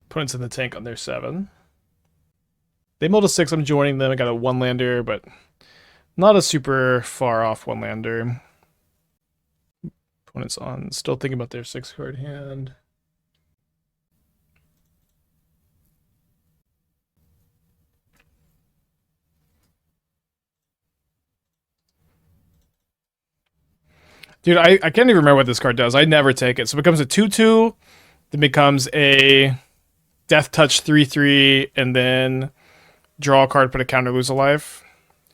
Opponent's in the tank on their 7. They milled a 6, I'm joining them. I got a 1-lander, but not a super far off 1-lander. Opponent's on, still thinking about their 6-card hand. Dude, I can't even remember what this card does. I never take it. So it becomes a 2/2, then becomes a Death Touch 3/3, and then draw a card, put a counter, lose a life.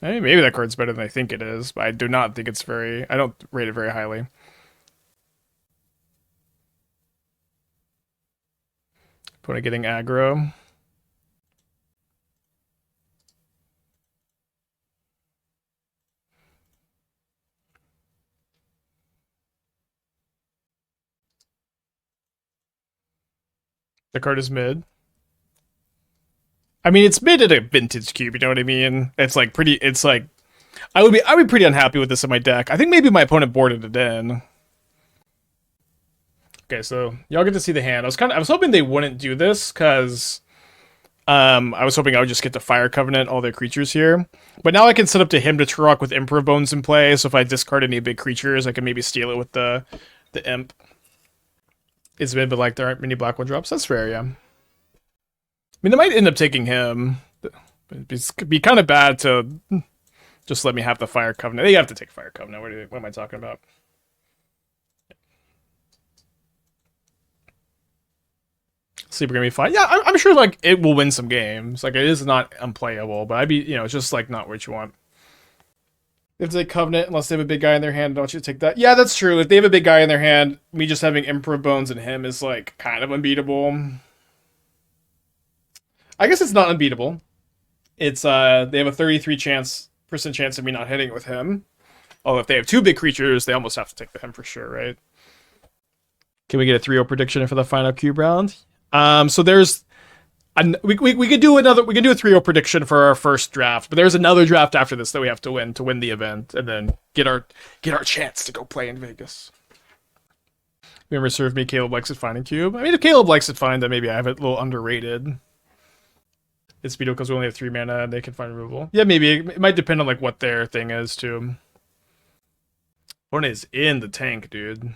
I mean, maybe that card's better than I think it is, but I do not think it's very... I don't rate it very highly. Opponent getting aggro. The card is mid. I mean, it's mid at a vintage cube, you know what I mean? It's like pretty... It's like... I'd be pretty unhappy with this in my deck. I think maybe my opponent boarded it in. Okay, so y'all get to see the hand. I was hoping they wouldn't do this, because I was hoping I would just get to Fire Covenant all their creatures here. But now I can set up to him to Turok with Emperor Bones in play, so if I discard any big creatures, I can maybe steal it with the Imp. It's mid, but like there aren't many black 1-drops. That's fair, yeah. I mean, they might end up taking him. It'd be kind of bad to just let me have the Fire Covenant. They have to take Fire Covenant. What am I talking about? Sleeper gonna be fine. Yeah, I'm sure like it will win some games. Like it is not unplayable, but it's just like not what you want. They have to take Covenant unless they have a big guy in their hand. I don't want you to take that. Yeah, that's true. If they have a big guy in their hand, me just having Emperor Bones and him is like kind of unbeatable. I guess it's not unbeatable. It's they have a 33% chance of me not hitting it with him. Although if they have 2 big creatures, they almost have to take the him for sure, right? Can we get a 3-0 prediction for the final cube round? So there's we could do another, we can do a 3-0 prediction for our first draft, but there's another draft after this that we have to win the event and then get our chance to go play in Vegas. Remember, serve me, Caleb likes it fine in cube. I mean, if Caleb likes it fine, then maybe I have it a little underrated. It's speedo because we only have 3 mana and they can find removal. Yeah, maybe it might depend on like what their thing is too. One is in the tank, dude.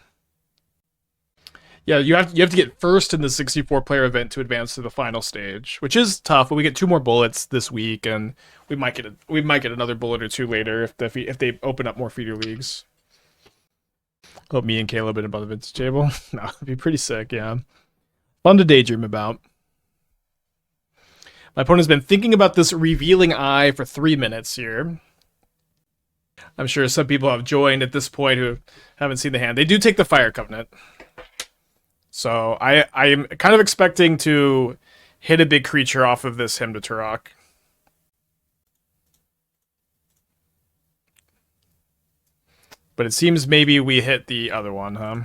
Yeah, you have to get first in the 64-player event to advance to the final stage, which is tough. But we get 2 more bullets this week, and we might get another bullet or 2 later if they open up more feeder leagues. Hope me and Caleb at above the vintage table. No, it'd be pretty sick. Yeah, fun to daydream about. My opponent's been thinking about this revealing eye for 3 minutes here. I'm sure some people have joined at this point who haven't seen the hand. They do take the Fire Covenant. So I'm kind of expecting to hit a big creature off of this Hymn to Turok. But it seems maybe we hit the other one, huh?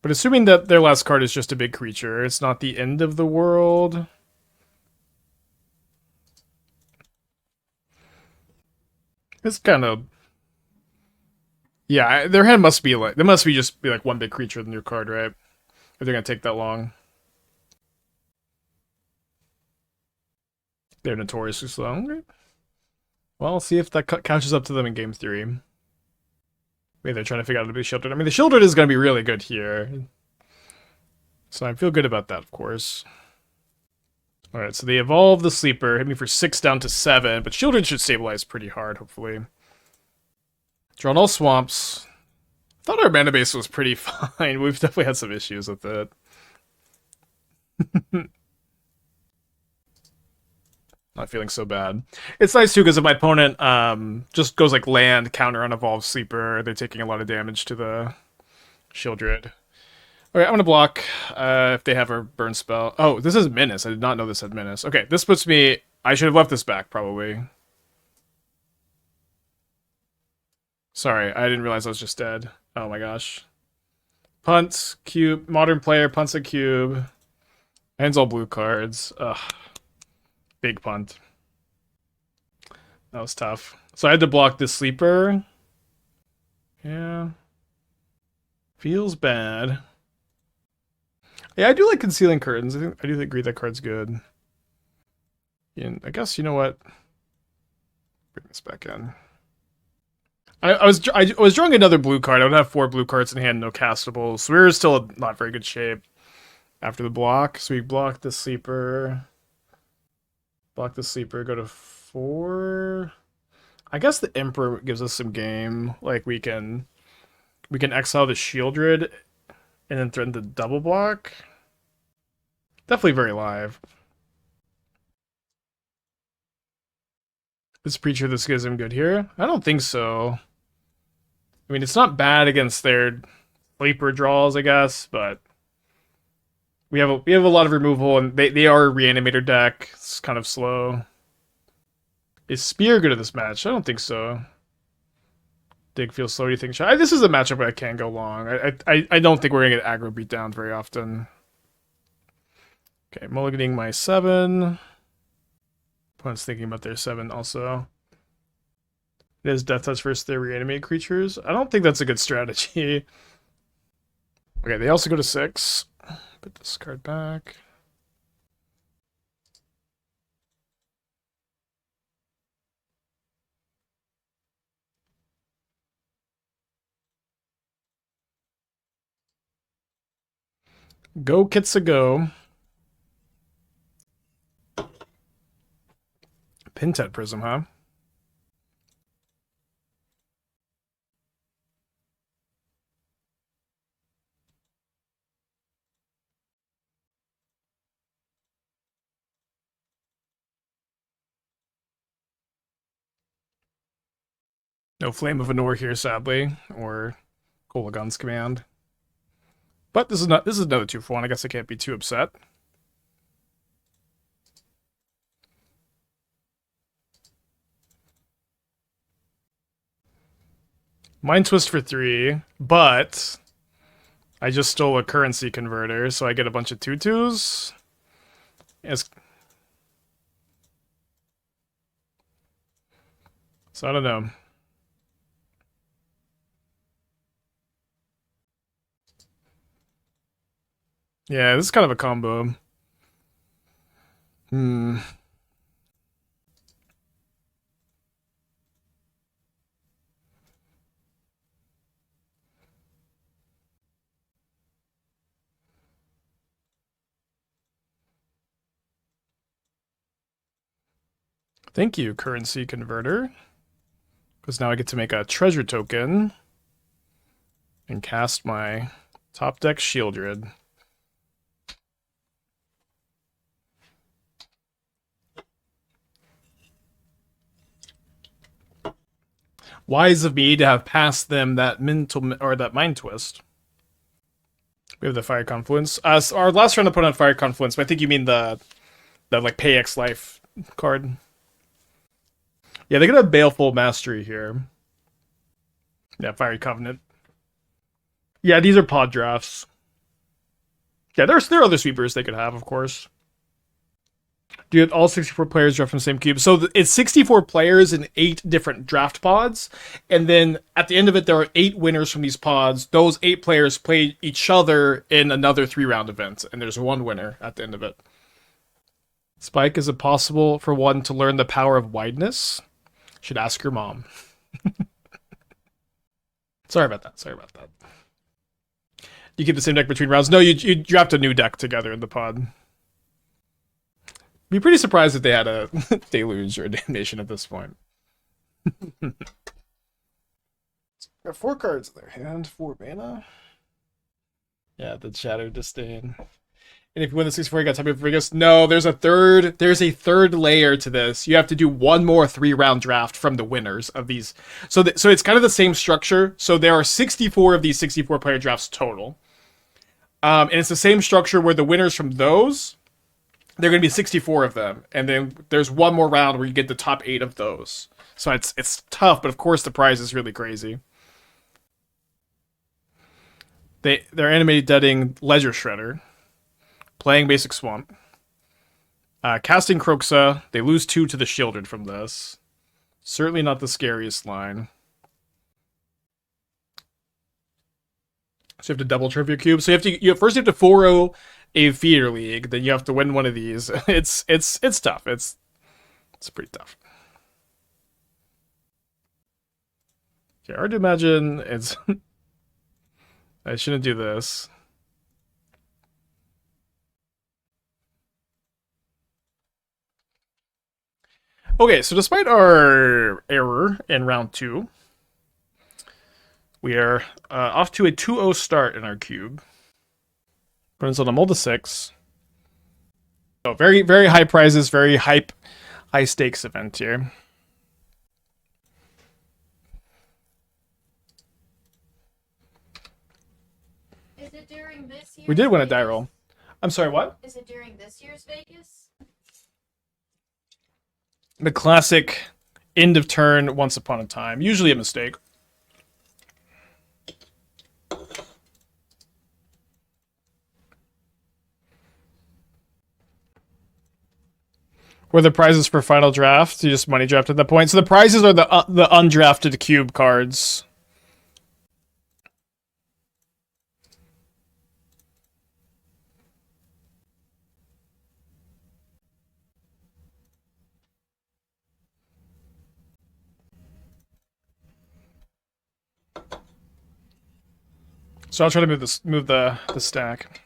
But assuming that their last card is just a big creature, it's not the end of the world. It's kind of... Yeah, their hand must be like... There must be just be like one big creature in your card, right? If they're going to take that long. They're notoriously slow. Okay. Well, I'll see if that catches up to them in game 3. Maybe they're trying to figure out how to be shielded. I mean, the shielded is going to be really good here. So I feel good about that, of course. Alright, so they evolve the sleeper, hit me for 6 down to 7, but shielded should stabilize pretty hard, hopefully. Drawn all swamps. Thought our mana base was pretty fine. We've definitely had some issues with it. Not feeling so bad. It's nice too because if my opponent just goes like land, counter on evolved sleeper, they're taking a lot of damage to the Shieldred. Alright, I'm gonna block if they have a burn spell. Oh, this is Menace. I did not know this had Menace. Okay, this puts me... I should have left this back, probably. Sorry, I didn't realize I was just dead. Oh my gosh. Punt, cube, modern player, punts a cube. Hands all blue cards. Ugh. Big punt. That was tough. So I had to block this sleeper. Yeah. Feels bad. Yeah, I do like Concealing Curtains. I do agree that card's good. And I guess, you know what? Bring this back in. I was drawing another blue card. I would have 4 blue cards in hand, no castables. So we were still in not very good shape after the block. So we block the sleeper. Block the sleeper, go to 4. I guess the Emperor gives us some game. Like we can exile the Shieldred and then threaten the double block. Definitely very live. This Preacher, this gives him good here? I don't think so. I mean, it's not bad against their sleeper draws, I guess, but we have a lot of removal, and they are a Reanimator deck. It's kind of slow. Is Spear good at this match? I don't think so. Dig feels slow. You think? This is a matchup where I can't go long. I don't think we're gonna get aggro beat down very often. Okay, mulliganing my 7. Opponent's thinking about their 7 also. It is Death Touch versus their reanimate creatures. I don't think that's a good strategy. Okay, they also go to 6. Put this card back. Go Kitsa go. Pintet Prism, huh? No Flame of Anor here, sadly, or Kolagon's Command. But this is another 2 for 1. I guess I can't be too upset. Mind Twist for 3, but I just stole a currency converter, so I get a bunch of 2/2s. So I don't know. Yeah, this is kind of a combo. Thank you, currency converter. Because now I get to make a treasure token and cast my top deck Shieldred. Wise of me to have passed them that that Mind Twist. We have the Fire Confluence. So our last round to put on Fire Confluence, but I think you mean the like Pay X Life card. Yeah, they're gonna have Baleful Mastery here. Yeah, Fiery Covenant. Yeah, these are pod drafts. Yeah, there are other sweepers they could have, of course. Do you have all 64 players draft from the same cube? So it's 64 players in 8 different draft pods, and then at the end of it, there are 8 winners from these pods. Those 8 players play each other in another 3-round event, and there's one winner at the end of it. Spike, is it possible for one to learn the power of wideness? Should ask your mom. Sorry about that. You keep the same deck between rounds? No, you draft a new deck together in the pod. Be pretty surprised if they had a deluge or a damnation at this point. Got 4 cards in their hand, 4 mana. Yeah, the Shadow Disdain. And if you win the 64, you got Type of Vargas. No, there's a third layer to this. You have to do one more 3-round draft from the winners of these. So it's kind of the same structure. So there are 64 of these 64 player drafts total. And it's the same structure where the winners from those, there are going to be 64 of them. And then there's one more round where you get the top 8 of those. So it's tough, but of course the prize is really crazy. They're animated deading Ledger Shredder. Playing basic Swamp. Casting Croxa. They lose 2 to the Shielded from this. Certainly not the scariest line. So you have to double Trivia Cube. So first you have to 4-0 a Feeder League, then you have to win one of these. It's tough. It's pretty tough. Okay, hard to imagine. I shouldn't do this. Okay, so despite our error in round 2, we are off to a 2-0 start in our cube. Runs on a mold of 6. So very, very high prizes, very high stakes event here. Is it during this year? We did win a die roll. I'm sorry, what? Is it during this year's Vegas? The classic end of turn, once upon a time. Usually a mistake. Were the prizes for final draft? You just money draft at that point. So the prizes are the undrafted cube cards. So I'll try to move the stack.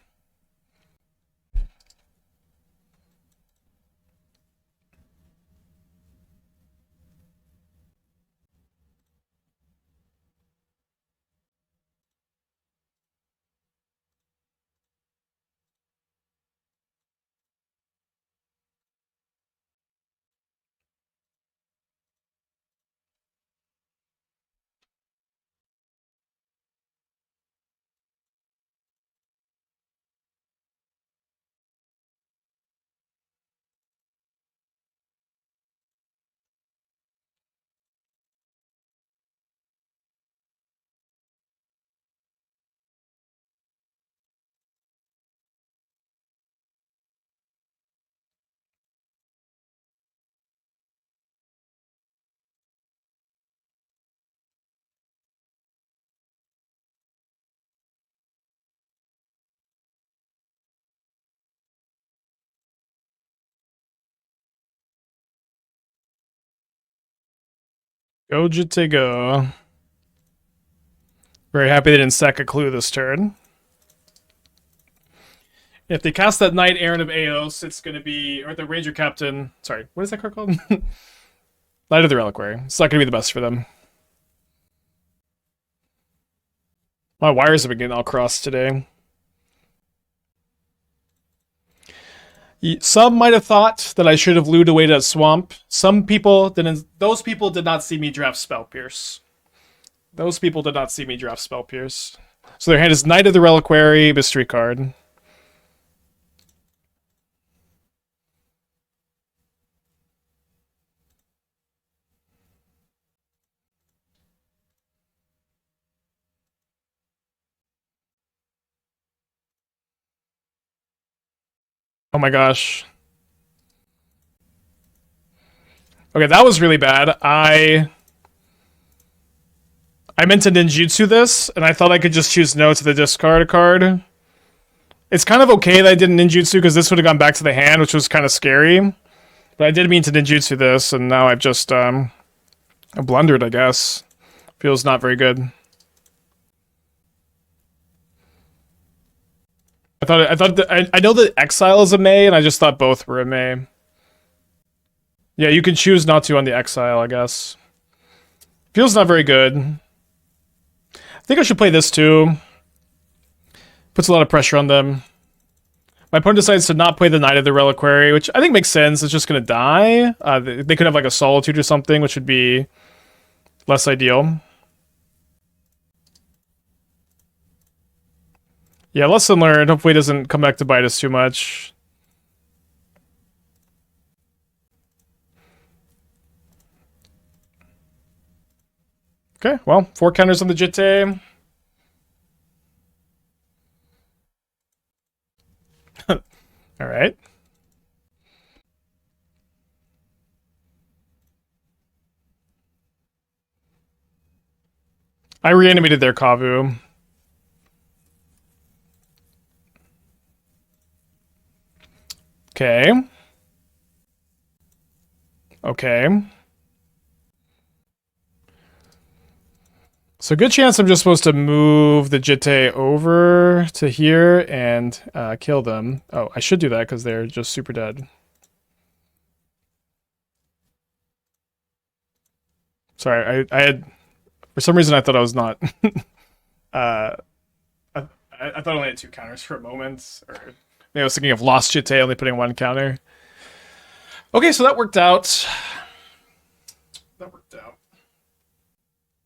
Go. Very happy they didn't sack a clue this turn. If they cast that Knight Errant of Eos, it's going to be... Or the Ranger Captain... Sorry, what is that card called? Knight of the Reliquary. It's not going to be the best for them. My wires have been getting all crossed today. Some might have thought that I should have looed away that swamp. Some people didn't. Those people did not see me draft Spell Pierce. Those people did not see me draft Spell Pierce. So their hand is Knight of the Reliquary, mystery card. Oh my gosh. Okay, that was really bad. I meant to ninjutsu this, and I thought I could just choose no to the discard a card. It's kind of okay that I didn't ninjutsu because this would have gone back to the hand, which was kind of scary. But I did mean to ninjutsu this, and now I've just blundered, I guess. Feels not very good. I know that exile is a May, and I just thought both were a May. Yeah, you can choose not to on the exile, I guess. Feels not very good. I think I should play this too. Puts a lot of pressure on them. My opponent decides to not play the Knight of the Reliquary, which I think makes sense. It's just gonna die. They could have like a Solitude or something, which would be less ideal. Yeah, lesson learned. Hopefully it doesn't come back to bite us too much. Okay, well, 4 counters on the Jitte. Alright. I reanimated their Kavu. Okay. Okay. So good chance I'm just supposed to move the Jitte over to here and kill them. Oh, I should do that because they're just super dead. Sorry, I had... For some reason I thought I was not... I thought I only had 2 counters for a moment. Or maybe I was thinking of lost Jitte only putting 1 counter. Okay, so that worked out. That worked out.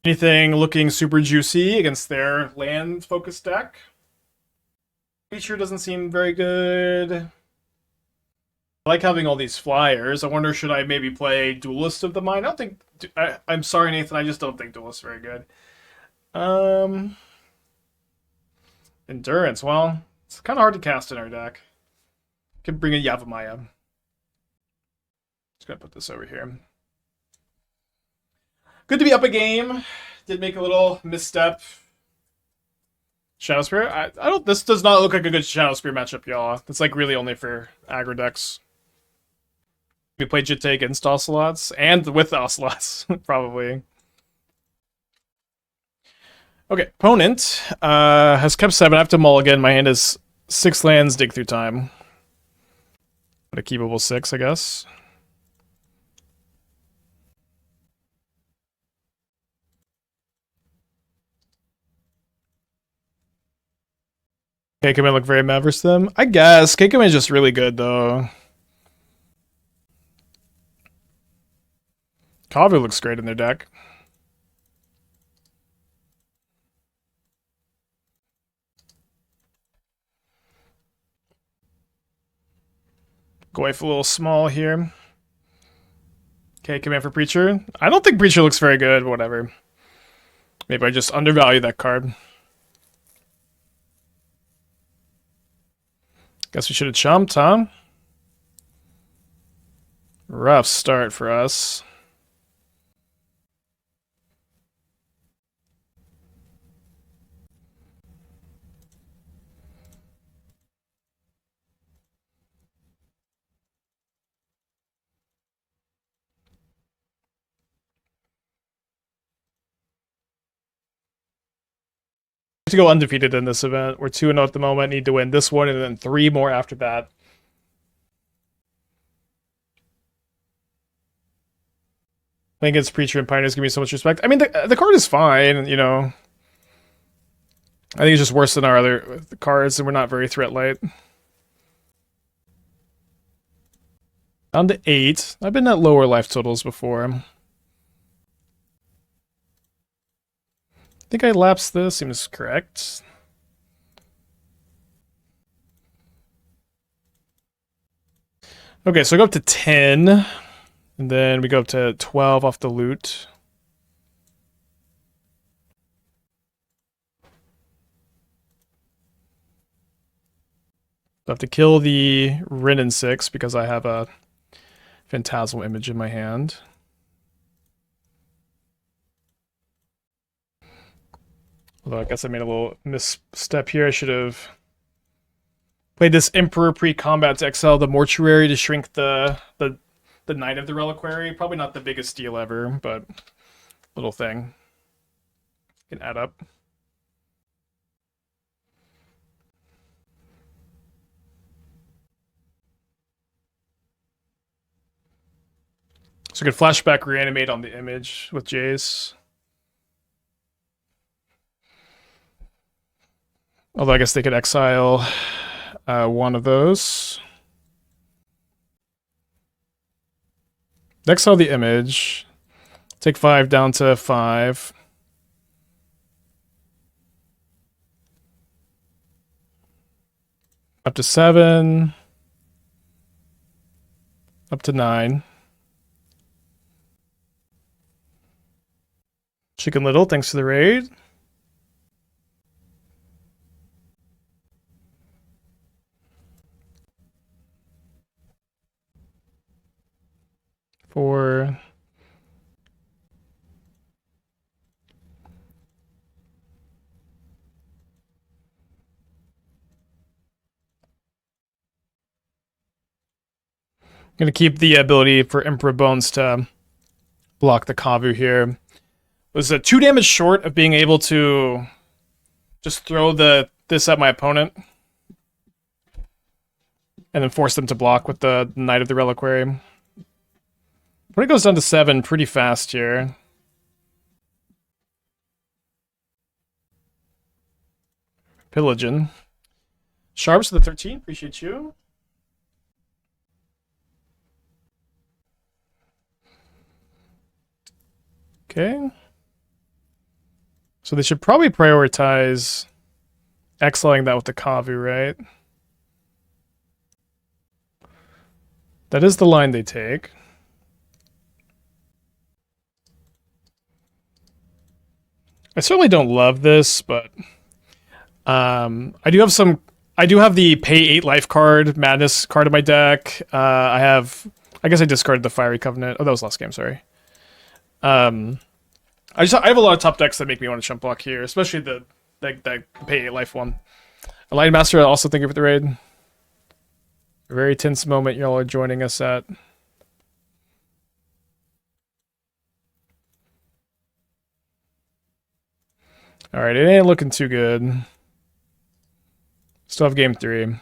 Anything looking super juicy against their land-focused deck? Feature doesn't seem very good. I like having all these flyers. I wonder, should I maybe play Duelist of the Mind? I don't think... I'm sorry, Nathan, I just don't think Duelist is very good. Endurance, well, it's kind of hard to cast in our deck. Could bring a Yavimaya. Just gonna put this over here. Good to be up a game. Did make a little misstep. Shadow Spear? I don't... This does not look like a good Shadow Spear matchup, y'all. It's like really only for aggro decks. We play Jitte against Ocelots, and with Ocelots, probably. Okay, opponent has kept 7. I have to mulligan. My hand is 6 lands, dig through time. But a keepable 6, I guess. Keikoman look very mad versus them? I guess. Keikoman is just really good, though. Kavu looks great in their deck. Goif a little small here. Okay, command for Preacher. I don't think Preacher looks very good, but whatever. Maybe I just undervalue that card. Guess we should have chumped, huh? Rough start for us. To go undefeated in this event. We're 2-0 at the moment. Need to win this one and then 3 more after that. I think it's Preacher and Pioneers give me so much respect. I mean, the card is fine, you know. I think it's just worse than our other cards, and we're not very threat light. Down to 8. I've been at lower life totals before. I think I lapsed this. Seems correct. Okay, so I go up to 10. And then we go up to 12 off the loot. I have to kill the Rin in 6 because I have a Phantasmal Image in my hand. Although I guess I made a little misstep here. I should have played this Emperor pre-combat to exile the Mortuary to shrink the Knight of the Reliquary. Probably not the biggest deal ever, but little thing. Can add up. So I could flashback reanimate on the image with Jace. Although I guess they could exile one of those. Exile the image. Take 5 down to 5. Up to 7. Up to 9. Chicken Little, thanks for the raid. For I'm gonna keep the ability for Emperor Bones to block the Kavu here. It was a 2 damage short of being able to just throw this at my opponent and then force them to block with the Knight of the Reliquary. When it goes down to 7 pretty fast here. Pillaging. Sharps to the 13, appreciate you. Okay. So they should probably prioritize exiling that with the Kavu, right? That is the line they take. I certainly don't love this, but I do have the pay 8 life card, Madness card in my deck. I guess I discarded the Fiery Covenant. Oh, that was last game, sorry. I have a lot of top decks that make me want to chump block here, especially the pay 8 life one. Light Master, also thank you for the raid. A very tense moment y'all are joining us at. Alright, it ain't looking too good. Still have game 3.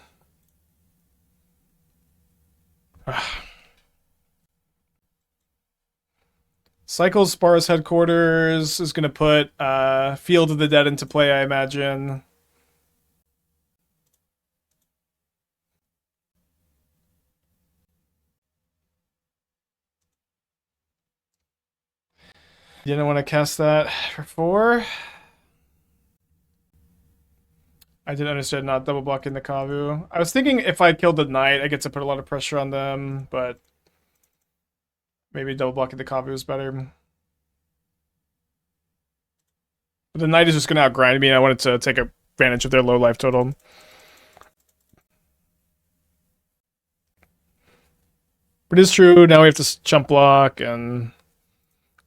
Cycle Spar's headquarters is going to put Field of the Dead into play, I imagine. You didn't want to cast that for 4? I didn't understand not double blocking the Kavu. I was thinking if I killed the Knight, I get to put a lot of pressure on them, but maybe double blocking the Kavu is better. But the Knight is just going to outgrind me, and I wanted to take advantage of their low life total. But it is true, now we have to chump block, and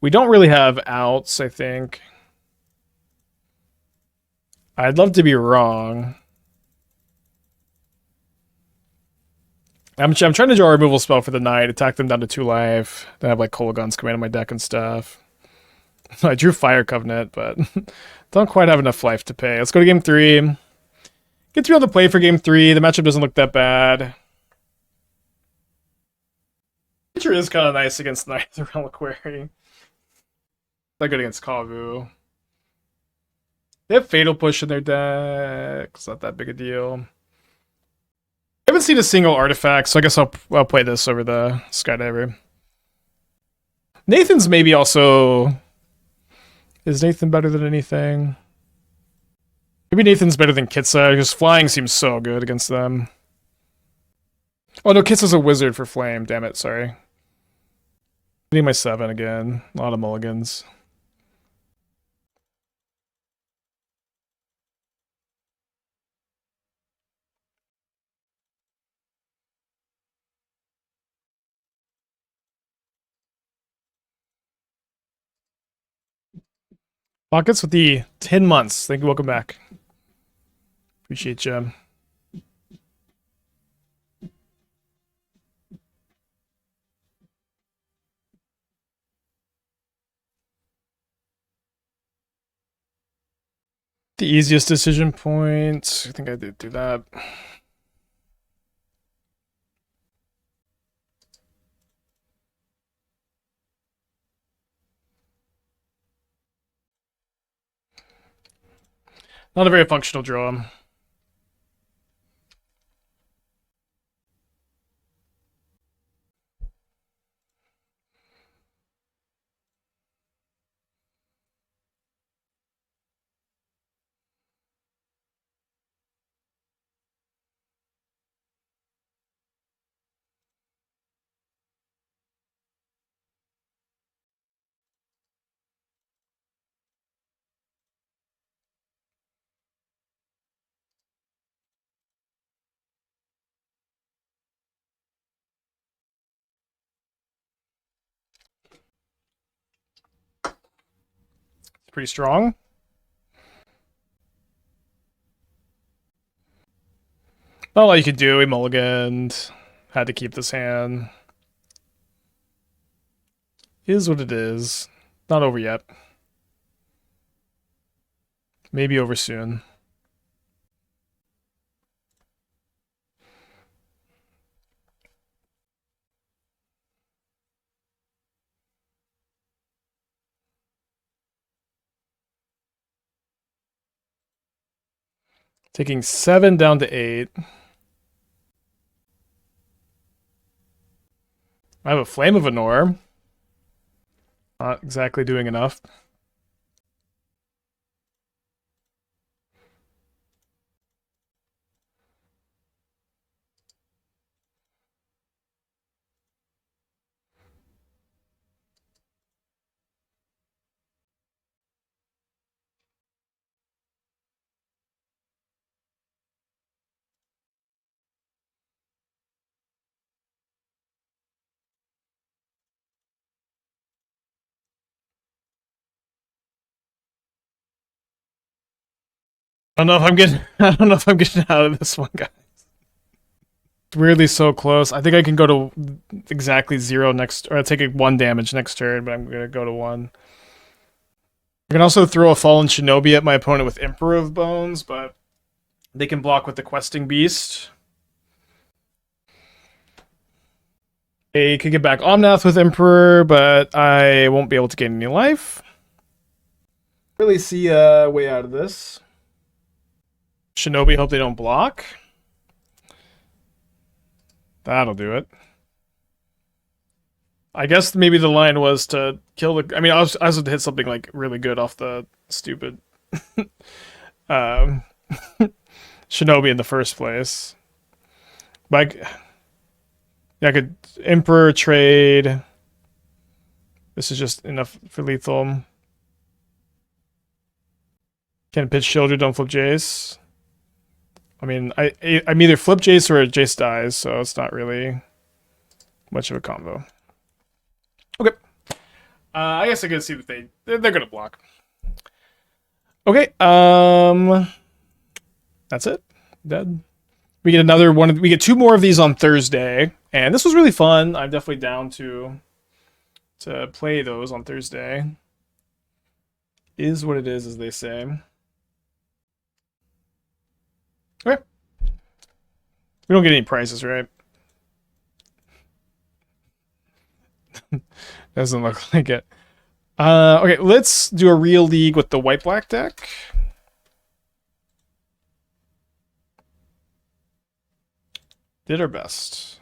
we don't really have outs, I think. I'd love to be wrong. I'm trying to draw a removal spell for the Knight, attack them down to 2 life, then have like Kolaghan's Command on my deck and stuff. I drew Fire Covenant, but don't quite have enough life to pay. Let's go to game 3. Get 3 on the play for game 3. The matchup doesn't look that bad. Picture is kind of nice against Knight of the Reliquary. Not good against Kavu. They have Fatal Push in their deck. It's not that big a deal. I haven't seen a single artifact, so I guess I'll play this over the Skydiver. Nathan's maybe also... Is Nathan better than anything? Maybe Nathan's better than Kitsa, because flying seems so good against them. Oh no, Kitsa's a wizard for flame, damn it, sorry. I need my 7 again. A lot of mulligans. Pockets with the 10 months. Thank you. Welcome back. Appreciate you. The easiest decision point. I think I did do that. Not a very functional draw. Pretty strong. Not a lot you could do. He mulliganed. Had to keep this hand. Is what it is. Not over yet. Maybe over soon. Taking 7 down to 8. I have a Flame of Anor. Not exactly doing enough. I don't know if I'm getting. I don't know if I'm getting out of this one, guys. It's weirdly so close. I think I can go to exactly 0 next, or I'll take 1 damage next turn, but I'm gonna go to 1. I can also throw a Fallen Shinobi at my opponent with Emperor of Bones, but they can block with the Questing Beast. I could get back Omnath with Emperor, but I won't be able to gain any life. Really see a way out of this. Shinobi, hope they don't block. That'll do it. I guess maybe the line was to kill the... I mean, I was to hit something like really good off the stupid Shinobi in the first place. But yeah, I could Emperor trade. This is just enough for lethal. Can't pitch Shieldred, don't flip Jace. I mean, I'm either flip Jace or Jace dies, so it's not really much of a combo. Okay. I guess I could see that they're gonna block. Okay. That's it. Dead. We get another one. We get 2 more of these on Thursday, and this was really fun. I'm definitely down to play those on Thursday. Is what it is, as they say. Okay. We don't get any prizes, right? Doesn't look like it. Okay, let's do a real league with the white-black deck. Did our best.